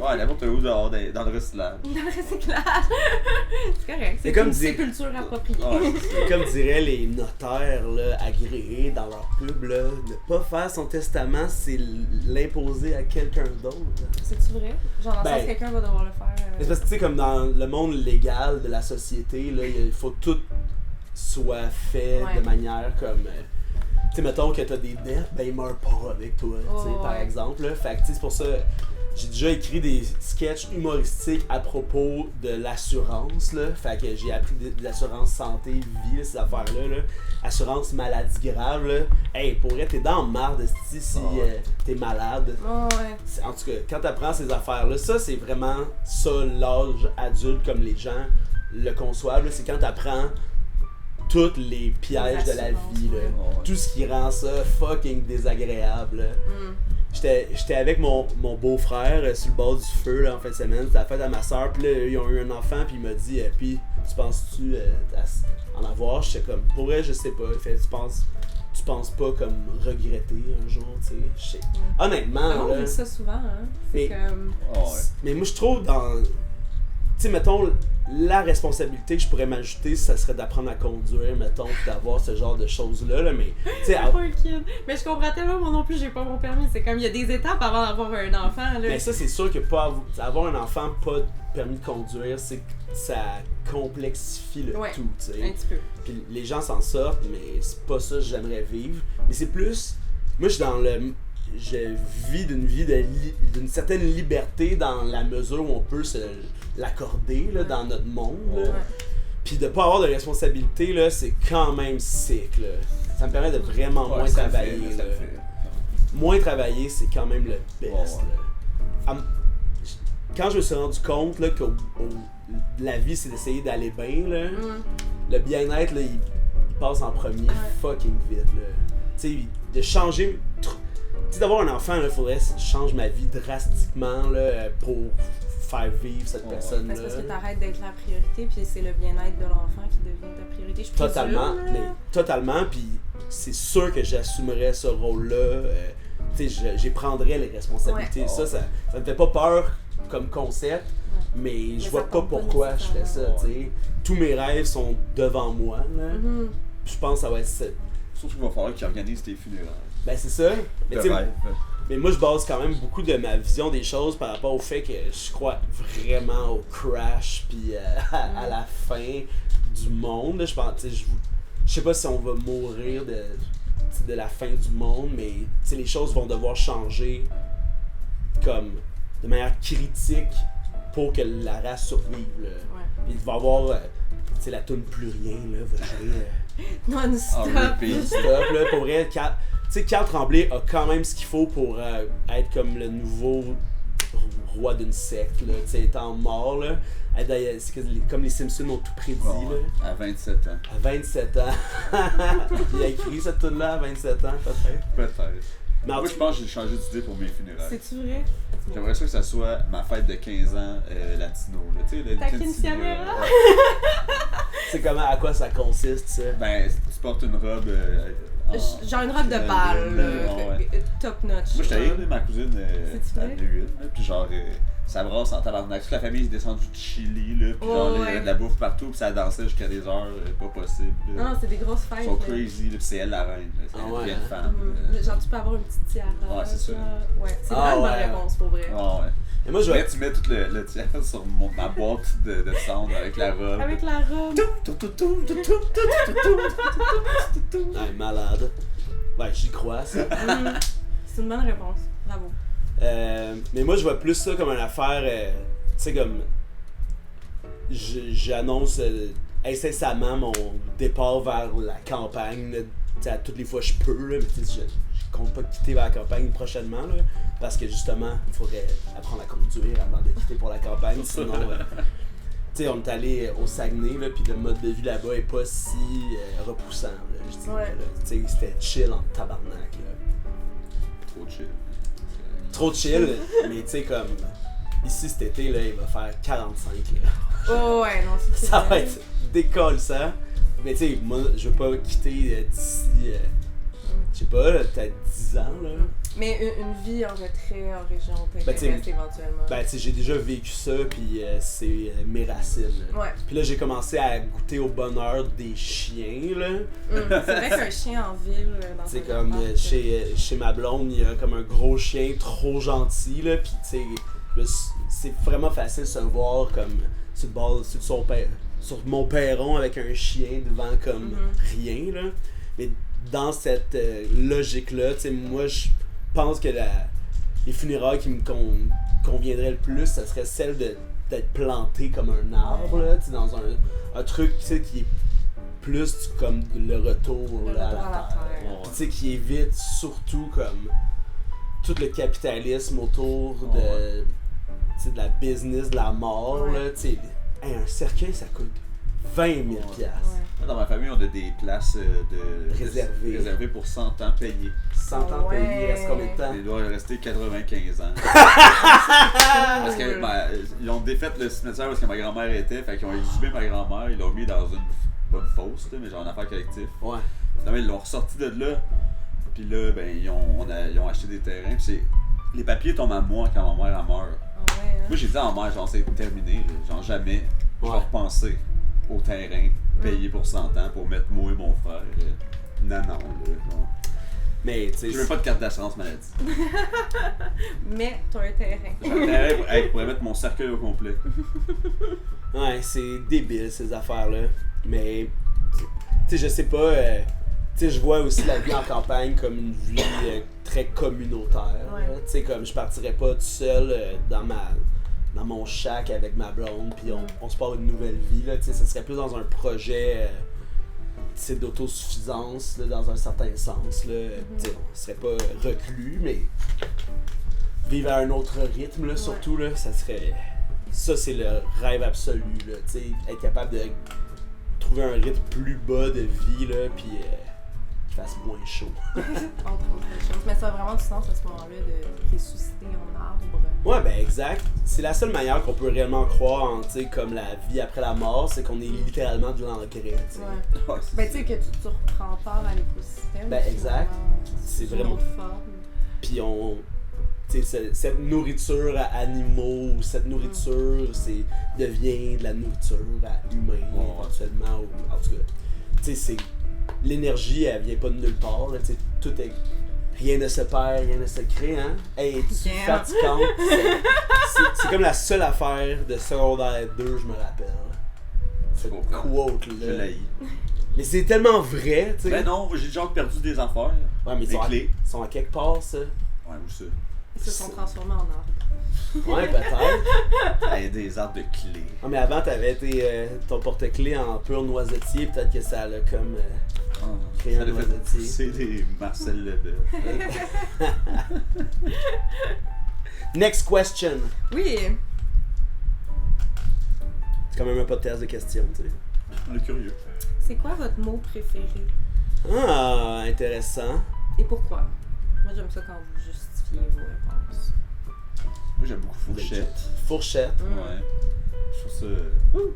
Ouais, n'importe où dehors, dans le recyclage. Dans le recyclage. C'est correct. C'est C'est comme une dire- sépulture appropriée. Ouais, c'est Comme diraient les notaires là, agréés dans leur pub, là, ne pas faire son testament, c'est l'imposer à quelqu'un d'autre. C'est-tu vrai? Genre, dans le Ben, sens, quelqu'un va devoir le faire. Mais parce que tu sais, comme dans le monde légal de la société, là, il faut que tout soit fait Ouais. de manière comme. Tu sais, mettons que t'as des dettes, ben ils meurent pas avec toi, tu sais, Ouais, par ouais. exemple. Là. Fait que tu sais, c'est pour ça. J'ai déjà écrit des sketchs humoristiques à propos de l'assurance, là. Fait que j'ai appris de l'assurance santé, vie, là, ces affaires-là, là. Assurance maladie grave, là. Hey, pour vrai, t'es dans le marde, esti, si Ah ouais. t'es malade. Ouais. En tout cas, quand t'apprends ces affaires-là, ça, c'est vraiment ça, l'âge adulte, comme les gens le conçoivent, là. C'est quand t'apprends tous les pièges de la vie, là. Ouais. Tout ce qui rend ça fucking désagréable, là. J'étais avec mon beau-frère sur le bord du feu là, en fin de semaine, c'était la fête à ma soeur, puis là ils ont eu un enfant, puis il m'a dit puis tu penses-tu en avoir? J'étais comme pour vrai je sais pas, il fait tu penses pas comme regretter un jour, tu sais. Je sais. Honnêtement Le monde là, dit ça souvent, hein. C'est Mais- comme. Ah ouais. mais moi je trouve dans tu sais mettons la responsabilité que je pourrais m'ajouter, ça serait d'apprendre à conduire, mettons, puis d'avoir ce genre de choses-là, là, mais tu sais, Pas un kid. Mais je comprends tellement, moi non plus, j'ai pas mon permis. C'est comme, il y a des étapes avant d'avoir un enfant, là. mais ça, c'est sûr que pas avoir un enfant pas de permis de conduire, c'est ça complexifie le Ouais. tout, tu Un sais. petit peu. Puis les gens s'en sortent, mais c'est pas ça que j'aimerais vivre. Mais c'est plus, moi, je vis d'une certaine liberté dans la mesure où on peut se l'accorder là, dans notre monde. là. Ouais. Puis de pas avoir de responsabilité, là, c'est quand même sick. Là. Ça me permet de vraiment moins ça le travailler. fait, ça le là. fait. Moins travailler, c'est quand même le best. Ouais, ouais. Là. Quand je me suis rendu compte là, que la vie, c'est d'essayer d'aller bien, là, le bien-être, là, il passe en premier fucking vite. Là. Tu sais, de changer... Tu sais, d'avoir un enfant, il faudrait que je change ma vie drastiquement là, pour faire vivre cette Ouais. personne-là. Ben, c'est parce que t'arrêtes d'être la priorité, puis c'est le bien-être de l'enfant qui devient ta priorité. Je présume, Totalement, là. mais totalement, puis c'est sûr que j'assumerais ce rôle-là. Tu sais, j'y prendrais les responsabilités. Ouais. Ça me fait pas peur comme concept, mais je ça vois pas tombe pas pourquoi je ferais ça. nécessairement. Tu sais. Tous mes rêves sont devant moi. Là. Mhm. Je pense que ça va être ça. Surtout qu'il va falloir qu'ils organisent tes funérailles. Ben c'est ça. Mais, de tu sais, rêve. mais moi je base quand même beaucoup de ma vision des choses par rapport au fait que je crois vraiment au crash puis à la fin du monde. Je pense, tu sais, je sais pas si on va mourir de la fin du monde, mais tu sais, les choses vont devoir changer comme de manière critique pour que la race survive. Là. Ouais. Puis il va y avoir tu sais, la toune Plus Rien là, va jouer Non-stop. stop là, pour vrai. Tu sais, Carl Tremblay a quand même ce qu'il faut pour être comme le nouveau roi d'une secte, là, tu sais, étant mort, là. C'est comme les Simpsons ont tout prédit, là. À 27 ans. À 27 ans. Il a écrit cette tune-là à 27 ans, peut-être. Peut-être. Mais en Moi, tout- je pense que j'ai changé d'idée pour mes funérailles. C'est-tu vrai? J'aimerais ça que ça soit ma fête de 15 ans latino. Là. Tu sais, le Ta quinceañera. quinceañera? Ouais. c'est comment, à quoi ça consiste, ça? Ben, tu portes une robe. Genre une robe de bal, ouais. top notch. Moi, j'étais allé, genre. ma cousine, C'est-tu à vrai? Newell, ça brasse ça brasse en tabarnak. Toute la famille est descendue de Chili, là, puis genre, Oh, il y avait de la bouffe partout, puis ça dansait jusqu'à des heures pas possibles. là. Non, c'est des grosses fêtes. Ils sont là. crazy, là, puis c'est elle la reine. Là, c'est Ah une ouais, vieille hein? femme. Genre, tu peux avoir une petite tiara. Ouais, c'est ça. genre. Ouais, c'est Ah, vraiment une bonne ouais. réponse pour vrai. Ah ouais. Et moi, je vais. Mais tu mets tout le tiers sur ma boîte de sound avec la robe. Avec la robe. Ouais, malade. Ouais, j'y crois, ça. C'est une bonne réponse. Bravo. Mais moi, je vois plus ça comme une affaire, tu sais, comme. J'annonce incessamment mon départ vers la campagne, là, tu sais, à toutes les fois que je peux, là, mais tu sais, je compte pas quitter vers la campagne prochainement, là, parce que justement, il faudrait apprendre à conduire avant de quitter pour la campagne, sinon. Tu sais, on est allé au Saguenay, là, puis le mode de vie là-bas est pas si repoussant, là, je dirais. Ouais. Là. Tu sais, c'était chill en tabarnak, là. Trop chill. Trop chill, mais tu sais, comme, ici cet été, là, il va faire 45, là. Oh ouais, non, c'est Ça va vrai. être décollissant. Mais tu sais, moi, je veux pas quitter d'ici, je sais pas, là, peut-être 10 ans, là. Mais une vie en retrait, en région, Ben, t'intéresse t'sais, éventuellement. Ben, tu sais, j'ai déjà vécu ça, puis c'est mes racines, là. Ouais. Puis là, j'ai commencé à goûter au bonheur des chiens, là. C'est vrai qu'un chien en ville, dans C'est un comme appart, chez ma blonde, il y a comme un gros chien trop gentil, là, pis tu sais, c'est vraiment facile de se voir comme sur le bord, sur mon perron avec un chien devant comme rien, là. Mais dans cette logique-là, tu sais, moi, je pense que les funérailles qui me conviendraient le plus, ça serait celle d'être planté comme un arbre, là, tu sais, dans un truc, tu sais, qui est plus comme le retour, Le là, retour à la terre. Puis tu sais, qui évite surtout comme tout le capitalisme autour de, tu sais, de la business, de la mort, Ouais. là, tu sais. Hey, un cercueil, ça coûte 20 000 piastres. Ouais. Dans ma famille, on a des places Réservées. pour 100 ans payés. 100 ans Ouais. payé, reste combien de temps? Il doit rester 95 ans. Parce que ils ont défait le cimetière où ma grand-mère était, fait qu'ils ont exhumé ma grand-mère, ils l'ont mis dans une pas une fosse, mais genre une affaire collective. Ouais. Finalement, ils l'ont ressorti de là. Puis là, ben, ils ont acheté des terrains. Puis les papiers tombent à moi quand ma mère elle meurt. Ah ouais, hein. Moi, j'ai dit à ma mère, genre, c'est terminé. Là. Genre, jamais je vais Ouais. repenser au terrain payé pour 100 ans pour mettre moi et mon frère. Non, là. Genre. Mais tu sais. J'ai même pas de carte d'assurance maladie. Mais t'as un terrain. J'ai un terrain pour pourrait mettre mon cercueil au complet. Ouais, c'est débile ces affaires-là. Mais, tu sais, je sais pas. Tu sais, je vois aussi la vie en campagne comme une vie très communautaire. Ouais. là. Tu sais, comme je partirais pas tout seul dans mon shack avec ma blonde, puis on se part une nouvelle vie. Là. Tu sais, ça serait plus dans un projet tu sais, d'autosuffisance, là, dans un certain sens. Là. Tu sais, on serait pas reclus, mais vivre à un autre rythme, là, surtout, là, ça serait. Ça, c'est le rêve absolu. Là, tu sais, être capable de trouver un rythme plus bas de vie, là, puis qu'il fasse moins chaud. Entre autres choses. Mais ça a vraiment du sens à ce moment-là de ressusciter en arbre. Ouais, ben exact. C'est la seule manière qu'on peut réellement croire en, tu sais, comme la vie après la mort, c'est qu'on est littéralement de l'ancré, tu sais. Ouais. Ouais, c'est Ben, tu ça. sais, que tu reprends part à l'écosystème. Ben, exact. C'est C'est vraiment- une autre forme. Puis tu sais, cette nourriture à animaux, cette nourriture, devient de la nourriture à humains, Ouais. éventuellement, ou en tout cas. Tu sais, l'énergie, elle vient pas de nulle part, là, tu sais, tout est Rien ne se perd, rien ne se crée, hein? Hey, es-tu Yeah. fatigante? C'est comme la seule affaire de secondaire 2, je me rappelle. Cette Je comprends. quote Je là. l'ai. Mais c'est tellement vrai, tu sais. Ben non, j'ai déjà perdu des affaires. Ouais, mais ils Des sont, clés. ils sont à quelque part, ça. Ouais, où ça? Ils se sont transformés en arbres. Ouais, peut-être. Hey, des arbres de clés. Ah, mais avant, t'avais ton porte-clés en pur noisetier, peut-être que ça l'a comme. Créer Ça un l'a fait noisetier. pousser des Marcel Lebel. Next question. Oui. C'est quand même un podcast de questions, tu sais. Le curieux. C'est quoi votre mot préféré? Ah, intéressant. Et pourquoi? Moi, j'aime ça quand vous justifiez vos réponses. Moi, j'aime beaucoup fourchette. Fourchette. Mm. Ouais. Je trouve ça. Ouh!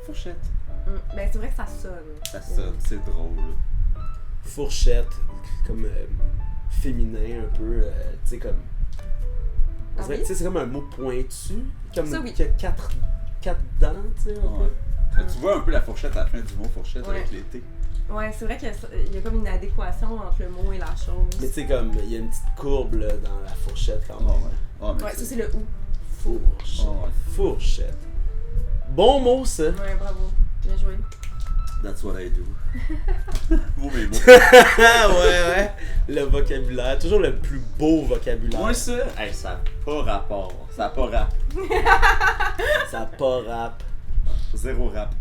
Fourchette. Ben, c'est vrai que ça sonne. Ça sonne, c'est drôle. Fourchette. Comme féminin un peu. Tu sais, comme. On Ah dirait- oui? Tu sais, c'est comme un mot pointu. Comme Ça, oui. qui a quatre dents, tu sais, un Ouais. peu. Tu vois un peu la fourchette à la fin du mot fourchette Ouais. avec l'été. Ouais, c'est vrai qu'il y a comme une adéquation entre le mot et la chose. Mais tu sais, comme, il y a une petite courbe là, dans la fourchette quand Oh, même. ouais. Ouais, mais Ouais, tu ça, sais- c'est le ou. Fourchette. Oh, ouais. Fourchette. Bon mot, ça. Ouais, bravo. Bien joué. That's what I do. Vous, mes mots. Ouais. Le vocabulaire. Toujours le plus beau vocabulaire. Moi, ça, hey, ça n'a pas rapport. Ça n'a pas rap. Ça a pas rap. Zéro rap.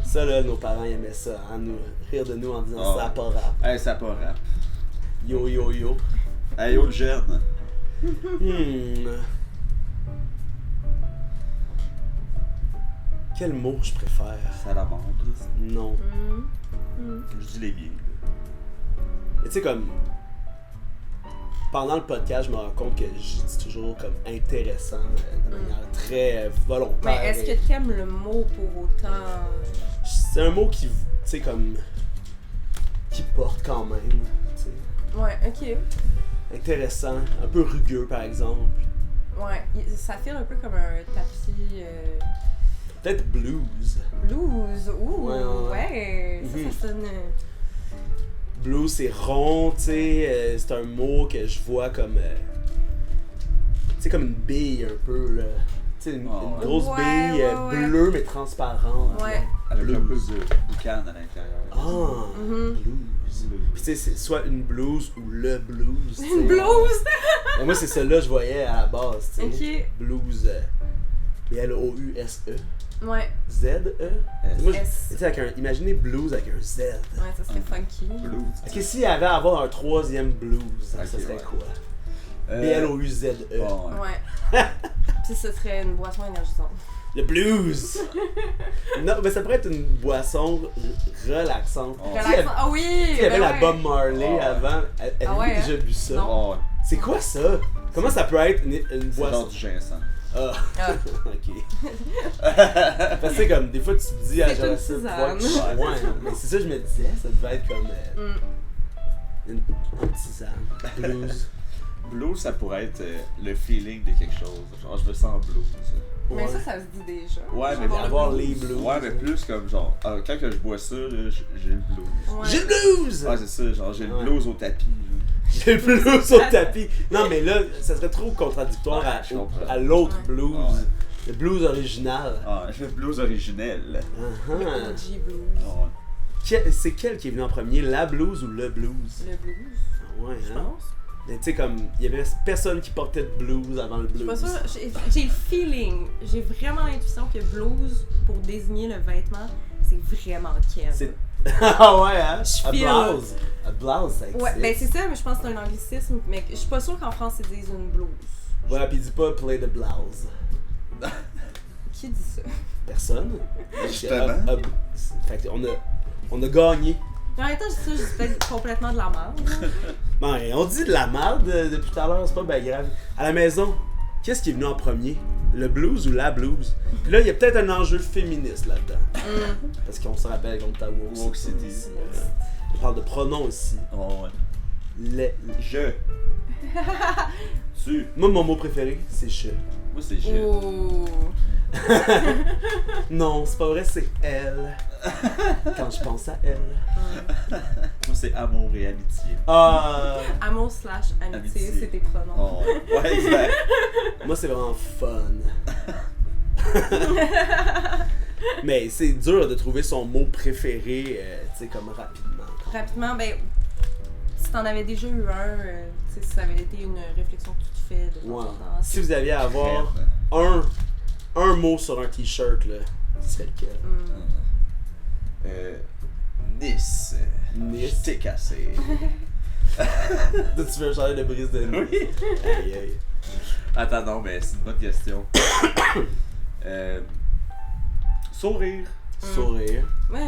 Ça, là, nos parents ils aimaient ça. Hein, nous, rire de nous en disant Oh. ça a pas rap. Hey, ça n'a pas rap. Yo, yo, yo. Hey, yo, le jeune. Quel mot je préfère? Salamandre. Non. Je dis les miens. Mais tu sais, comme. Pendant le podcast, je me rends compte que je dis toujours comme intéressant, de manière très volontaire. Mais est-ce que t'aimes le mot pour autant? C'est un mot qui, tu sais, comme. Qui porte quand même. Tu sais. Ouais, ok. Intéressant. Un peu rugueux, par exemple. Ouais, ça fait un peu comme un tapis Peut-être blues. blues. Ouh, Ouais. ouais. Ça, Mhm. ça sonne. Blues, c'est rond, tu sais. C'est un mot que je vois comme. Tu sais, comme une bille un peu, là. Tu sais, une Oh, ouais. grosse Ouais, bille ouais. bleue mais transparente. Ouais. là. Avec un peu Blues. de boucan à l'intérieur. Ah, Mhm. blues. Puis tu sais, c'est soit une blues ou le blues. tu sais. Une blues! Et moi, c'est celle-là que je voyais à la base, tu sais. Ok. Blues. B-L-O-U-S-E. Ouais. Z-E. Moi, S. tu sais, avec un, imaginez blues avec un Z. Ouais, ça serait funky. Blues. Est-ce que s'il y avait à avoir un troisième blues, ça Ok, serait ouais. quoi? B-L-O-U-Z-E. Bon, ouais. Ouais. Puis ce serait une boisson énergisante. Le blues! Non, mais ça pourrait être une boisson relaxante. Oh. Tu sais, Relaxant. Ah oui! il y avait ben la ouais. Bob Marley Oh. avant. Avez-vous Ah ouais, déjà bu ça? Non. Oh, ouais. C'est quoi ça? Comment ça peut être une C'est boisson? genre du ginseng. Ah, Ah. ok. Parce que c'est comme, des fois tu te dis, ah, C'est j'aurais une ça tisane. proche. Ouais, mais c'est ça que je me disais, ça devait être comme une tisane. Blues. Blues, ça pourrait être le feeling de quelque chose. Genre, je me sens blues. Mais Ouais. ça se dit déjà. Ouais, mais Avoir le avoir blues. les blues. Ouais, mais plus comme genre, quand que je bois ça, là, j'ai le blues. Ouais. J'ai le blues! Ouais, c'est ça, genre, j'ai le Ouais. blues au tapis. là. J'ai le blues au tapis. Non, mais là, ça serait trop contradictoire Ouais, je comprends. à l'autre Ouais. blues. Ouais. Le blues original. Ah, je fais le blues originel. Uh-huh. Le OG blues. Ah, ouais. C'est quel qui est venu en premier, la blues ou le blues? Le blues, Ah ouais, je hein? pense. Mais tu sais, comme, il y avait personne qui portait de blues avant le Je suis blues. pas sûre. J'ai le feeling. J'ai vraiment l'intuition que blues, pour désigner le vêtement, c'est vraiment Ken. C'est. Ah ouais, hein? Je A file. blouse. A blouse, ça existe. Ouais, ben c'est ça, mais je pense que c'est un anglicisme. Mais je suis pas sûre qu'en France ils disent une blouse. Ouais, pis dis pas play the blouse. Qui dit ça? Personne. Justement. Fait on a gagné. Mais en même temps, je dis ça, je dis peut-être complètement de la merde. Ben, on dit de la merde depuis tout à l'heure, c'est pas bien grave. À la maison, qu'est-ce qui est venu en premier? Le blues ou la blues? Puis là, il y a peut-être un enjeu féministe là-dedans. Parce qu'on se rappelle qu'on est à Woke City. On parle de pronoms aussi. Oh, ouais. Les. Je. Tu. Moi, mon mot préféré, c'est che. Moi, c'est je. Oh. Non, c'est pas vrai, c'est elle. Quand je pense à elle. Moi, c'est amour et amitié. Ah, Amour / amitié, Amitié. c'est tes pronoms. Oh, ouais, exact. moi, c'est vraiment fun. Mais c'est dur de trouver son mot préféré, tu sais, comme rapidement. Rapidement, ben, si t'en avais déjà eu un, tu sais, si ça avait été une réflexion que tu te fais de temps Ouais. en temps. Si vous aviez à avoir un mot sur un t-shirt, là, ce serait lequel? Nice. Nice. T'es cassé. Tu veux changer de brise de Nice? Oui. Aïe, aïe. Attends, non, mais c'est une bonne question. Sourire. Sourire. Moi,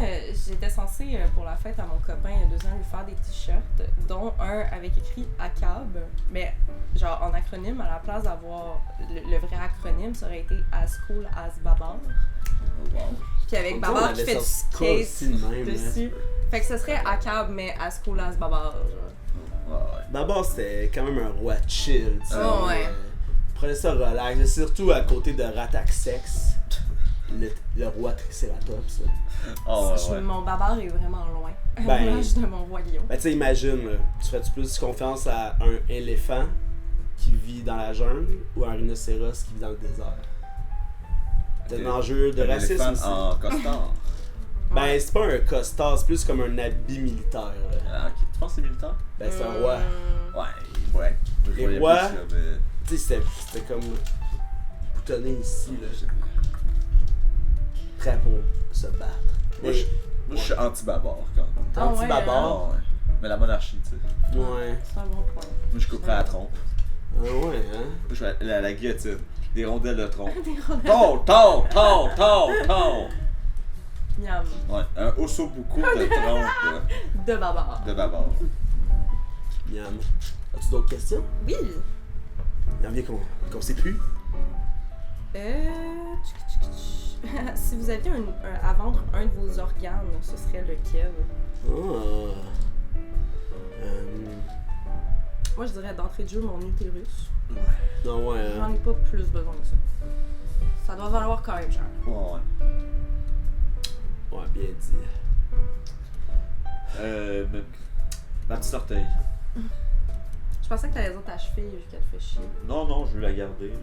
j'étais censée, pour la fête à mon copain il y a 2 ans, lui faire des t-shirts, dont un avec écrit ACAB, mais genre en acronyme, à la place d'avoir le vrai acronyme, ça aurait été As Cool As Babar. Oh, wow. Puis avec On Babar qui avait fait du sorti quoi aussi de skate même, dessus. Fait que ce serait ACAB, mais As Cool As Babar. Genre. Ouais. D'abord, c'était quand même un roi chill, tu sais. Oh, ouais. Prenez ça relax, surtout à côté de Rataxex, le roi Triceratops. Là. Oh, ouais. Mon Babar est vraiment loin. Ben- L'image de mon royaume. Ben, tu sais, imagine, là, tu ferais-tu plus confiance à un éléphant qui vit dans la jungle ou à un rhinocéros qui vit dans le désert? C'est un enjeu de Un racisme éléphant aussi. en costard. Ben, c'est pas un costard, c'est plus comme un habit militaire. Là. Ah, ok. Tu penses que c'est militaire? Ben, c'est un roi. Ouais, ouais. Je Les voyais rois- plus, là, mais- Tu sais, c'était comme boutonné ici, là, prêt pour se battre. Moi, je suis anti-babar quand même. T'es Ah ouais, anti-babar? Ah, ouais. Mais la monarchie, tu sais. Ouais. C'est un bon point. Moi, je couperais la trompe. Ah ouais, hein? Moi, je fais la guillotine. Des rondelles de trompe. Des rondelles. Ton! Miam. Ouais, un ossobuco de trompe De Babar. de babar. Miam. As-tu d'autres questions? Oui. Il en vient qu'on sait plus. Si vous aviez à vendre un de vos organes, ce serait lequel? Ah. Moi, je dirais d'entrée de jeu mon utérus. Non, ouais, J'en hein? ai pas plus besoin que ça. Ça doit valoir quand même cher. Ouais. Ouais, bien dit. Ma petite orteil. Je pensais que t'allais dire ta cheville vu qu'elle te fait chier. Non, je veux la garder, là.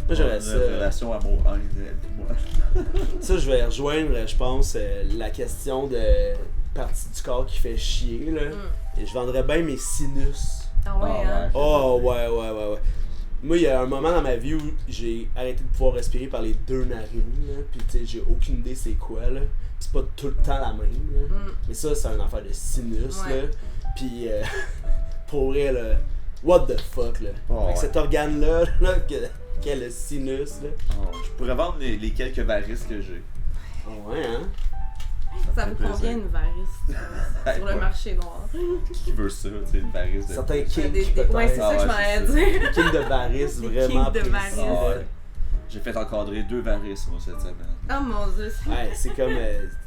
Moi, j'aurais Une ça. relation amour-haine, moi. Ça, je vais rejoindre, je pense, la question de partie du corps qui fait chier, là. Et je vendrais bien mes sinus. Ah ouais, Ah hein? ouais. Oh, ouais. Moi, il y a un moment dans ma vie où j'ai arrêté de pouvoir respirer par les 2 narines, là. Puis, tu sais, j'ai aucune idée c'est quoi, là. Puis, c'est pas tout le temps la même, là. Mais ça, c'est une affaire de sinus, Ouais. là. Puis, pour vrai, là, what the fuck, là. Oh, Avec ouais. cet organe-là, là, qu'est le sinus, là. Oh, je pourrais vendre les quelques varices que j'ai. Ah ouais, hein? Ça fait vous plaisir. convient une varice sur le Ouais. marché noir? Qui veut ça, tu sais, une varice de... Certains Ouais, kinks, peut-être. ouais, c'est ça Ah que je ouais, m'en allais c'est ça. dire. Des kinks de varices Des vraiment kinks de précis, varices. là. Ah ouais. J'ai fait encadrer 2 varices, moi, cette semaine. Oh mon dieu. Ouais, c'est comme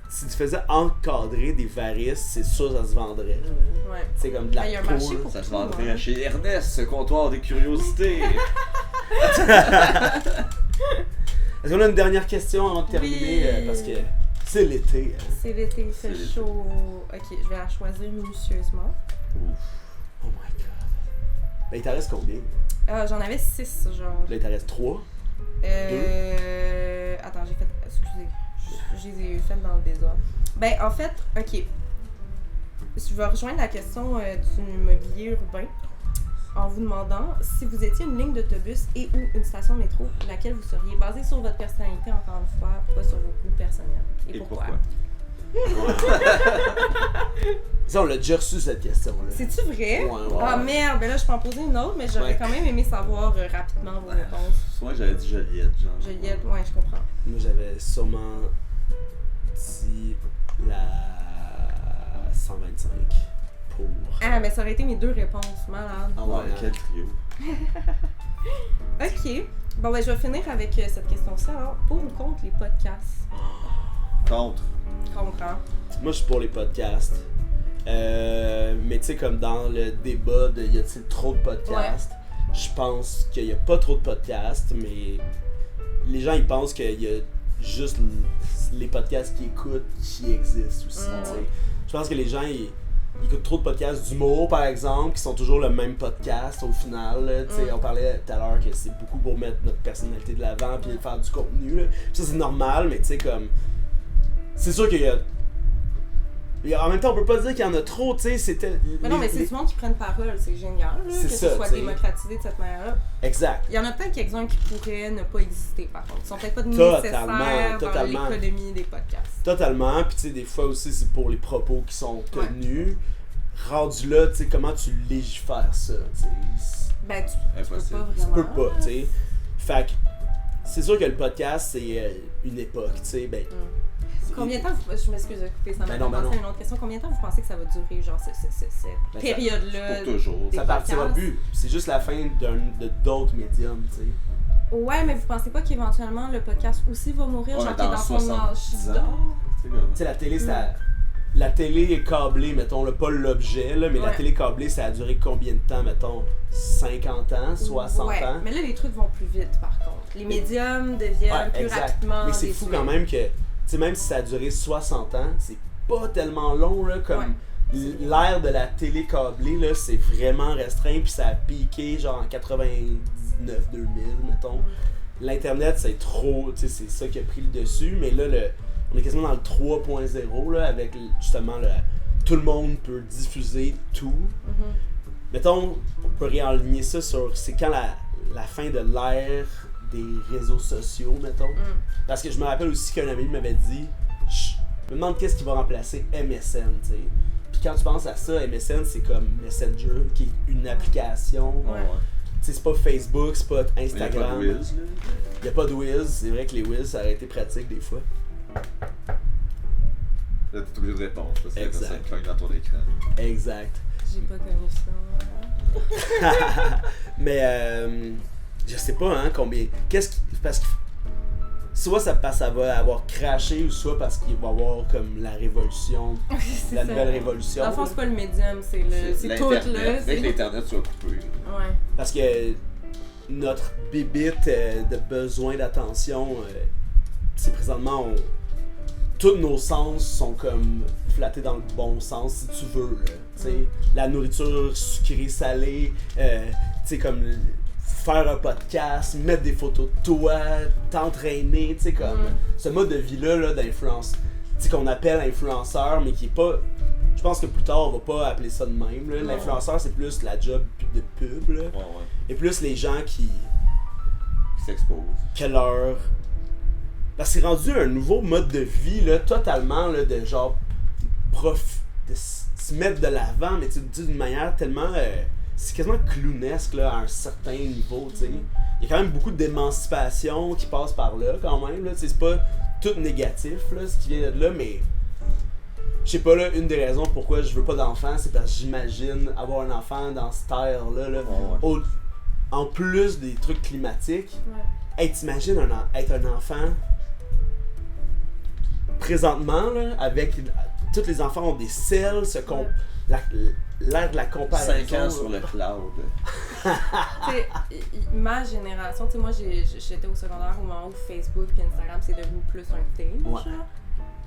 si tu faisais encadrer des varices, c'est sûr que ça se vendrait. là. Ouais. C'est comme de la Ah, il y a un peau, marché là. pour Ça se tout, vendrait hein. chez Ernest, ce comptoir des curiosités. Est-ce qu'on a une dernière question avant de terminer? Oui. Parce que c'est l'été. Hein. C'est l'été, il fait C'est l'été. chaud. Ok, je vais la choisir minutieusement. Oh my god. Ben, il t'en reste combien? J'en avais 6, genre. Là, il t'en reste 3. Attends, j'ai fait. Excusez. Je les ai faites dans le désordre. Ben, en fait, ok. Je vais rejoindre la question du mobilier urbain en vous demandant si vous étiez une ligne d'autobus et ou une station de métro, laquelle vous seriez, basée sur votre personnalité, encore une fois, pas sur vos goûts personnels. Et pourquoi? Ça, on l'a déjà reçu cette question-là. C'est-tu vrai? Ouais, ouais. Ah merde, ben là, je peux en poser une autre, mais j'aurais Ouais. quand même aimé savoir rapidement vos réponses. Soit j'avais dit Joliette, genre. Juliette, ouais, je comprends. Moi, j'avais sûrement dit la 125 pour. Ah, mais ça aurait été mes 2 réponses, malade. Ah Ouais, ouais, quel trio. Ok. Bon, ben, je vais finir avec cette question-ci. Alors, pour ou contre les podcasts? Contre. Contre, hein? Moi, je suis pour les podcasts. Mais tu sais, comme dans le débat de y a-t-il trop de podcasts, je pense qu'il n'y a pas trop de podcasts, mais les gens, ils pensent qu'il y a juste les podcasts qu'ils écoutent qui existent aussi, tu sais. Je pense que les gens, ils écoutent trop de podcasts d'humour, par exemple, qui sont toujours le même podcast au final. Là, on parlait tout à l'heure que c'est beaucoup pour mettre notre personnalité de l'avant puis faire du contenu. Là. Puis ça, c'est normal, mais tu sais, comme. C'est sûr qu'il y a. En même temps, on peut pas dire qu'il y en a trop, tu sais. C'était. Mais non, mais c'est tout le monde qui prenne parole, c'est génial, là, c'est que ça, ce soit démocratisé de cette manière-là. Exact. Il y en a peut-être quelques-uns qui pourraient ne pas exister, par contre. Ils sont peut-être pas nécessaires dans l'économie des podcasts. Totalement. Puis, tu sais, des fois aussi, c'est pour les propos qui sont tenus. Rendu là, tu sais, comment tu légifères ça, tu sais? Ben, tu peux pas vraiment. Tu peux pas, tu sais. Fait que, c'est sûr que le podcast, c'est une époque, tu sais, ben... Combien de temps, je m'excuse de couper, ça m'a fait penser à une autre question. Combien de temps vous pensez que ça va durer, genre, cette période-là? Pour toujours. Ça partira plus. C'est juste la fin de d'autres médiums, tu sais. Ouais, mais vous pensez pas qu'éventuellement le podcast aussi va mourir, genre, qui est dans son âge d'or? Tu sais, la télé, la télé est câblée, mettons, là, pas l'objet, là, mais la télé câblée, ça a duré combien de temps, mettons? 50 ans, 60 ans? Mais là, les trucs vont plus vite, par contre. Les médiums deviennent plus rapidement. Mais c'est fou quand même que, tu sais, même si ça a duré 60 ans, c'est pas tellement long, là, comme l'ère de la télé câblée, là, c'est vraiment restreint, puis ça a piqué, genre, en 99, 2000, mettons. L'Internet, c'est trop, tu sais, c'est ça qui a pris le dessus, mais là, on est quasiment dans le 3.0, là, avec justement tout le monde peut diffuser tout. Mettons, on peut réaligner ça sur c'est quand la fin de l'ère des réseaux sociaux, mettons. Parce que je me rappelle aussi qu'un ami m'avait dit, je me demande qu'est-ce qui va remplacer MSN, tu sais. Puis quand tu penses à ça, MSN, c'est comme Messenger, qui est une application. Tu sais, c'est pas Facebook, c'est pas Instagram. Il y a pas de Wiz. C'est vrai que les Wiz, ça aurait été pratique des fois. Là, t'es obligé de répondre, parce que exact. ça cogne dans ton écran. Exact. J'ai pas connu ça. Mais je sais pas hein combien. Parce que soit ça va avoir craché ou soit parce qu'il va y avoir comme la révolution, la nouvelle révolution. Dans le fond, c'est pas le médium, c'est tout là. Avec l'Internet, tu vas couper. Ouais. Parce que notre bébite de besoin d'attention, c'est présentement tous nos sens sont comme flattés dans le bon sens si tu veux là. T'sais, la nourriture sucrée salée, t'sais comme faire un podcast, mettre des photos de toi, t'entraîner, tu sais comme ce mode de vie là d'influence, tu sais qu'on appelle influenceur mais qui est pas, je pense que plus tard on va pas appeler ça de même là. L'influenceur c'est plus la job de pub là. Et plus les gens qui s'exposent. Que leur c'est rendu un nouveau mode de vie là totalement là de genre de se mettre de l'avant mais tu le dis d'une manière tellement c'est quasiment clownesque là, à un certain niveau, tu sais. Il y a quand même beaucoup d'émancipation qui passe par là, quand même, là. C'est pas tout négatif, là, ce qui vient de là, mais... Je sais pas, là, une des raisons pourquoi je veux pas d'enfant, c'est parce que j'imagine avoir un enfant dans cette ère-là, là. En plus des trucs climatiques. Hey, t'imagines être un enfant... Présentement, là, avec... Tous les enfants ont des selles, l'ère de la comparaison. 5 ans sur le cloud. T'sais, ma génération, t'sais, moi j'étais au secondaire au moment où Facebook et Instagram c'est devenu plus un thing.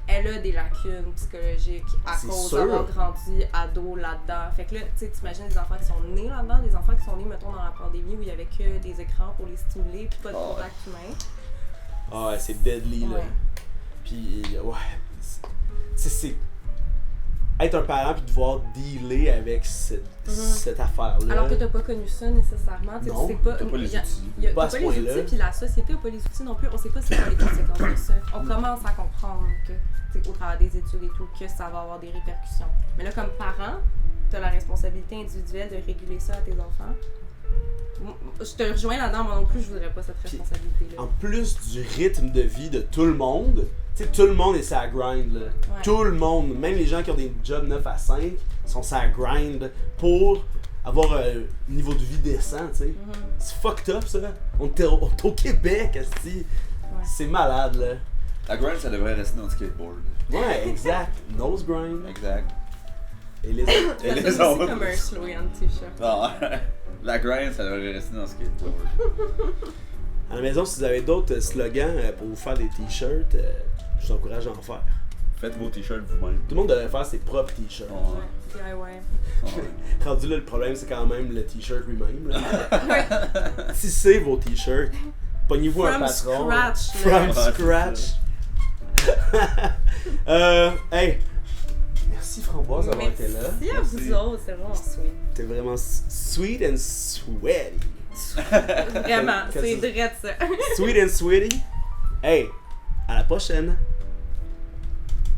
Elle a des lacunes psychologiques à cause d'avoir grandi ado là-dedans. Fait que là, t'imagines des enfants qui sont nés là-dedans, des enfants qui sont nés, mettons, dans la pandémie où il y avait que des écrans pour les stimuler puis pas de contact humain. Ah ouais, c'est deadly là. Puis c'est être un parent puis devoir dealer avec cette affaire-là. Alors que t'as pas connu ça nécessairement, tu sais pas. T'as pas les outils. T'as pas les outils, puis la société a pas les outils non plus. On sait pas c'est quoi les conséquences de ça. On commence à comprendre que, au travers des études et tout, que ça va avoir des répercussions. Mais là, comme parent, t'as la responsabilité individuelle de réguler ça à tes enfants. Je te rejoins là-dedans, moi non plus, je voudrais pas cette responsabilité-là. En plus du rythme de vie de tout le monde, tu sais, tout le monde est sur la grind, là. Tout le monde, même les gens qui ont des jobs 9 à 5, sont sur la grind pour avoir un niveau de vie décent, tu sais. C'est fucked up, ça. On est au Québec, asti. C'est malade, là. La grind, ça devrait rester dans le skateboard. Ouais, exact. Nose grind. Exact. Et les autres. Et les autres. C'est comme un slogan de t-shirt. Non, la grind, ça devrait rester dans le skateboard. À la maison, si vous avez d'autres slogans pour vous faire des t-shirts, je vous encourage à en faire. Faites vos t-shirts vous-même. Tout le monde devrait faire ses propres t-shirts. Ouais. DIY. Ouais. Rendu là, le problème, c'est quand même le t-shirt lui-même. Là. Tissez vos t-shirts. Pognez-vous un From patron. scratch, From là. scratch. Hey! Merci Framboise d'avoir été là. Merci à vous autres, c'est vraiment sweet. T'es vraiment sweet and sweaty. Vraiment, Qu'est-ce c'est que drôle ça. Sweet and sweaty. Hey! À la prochaine!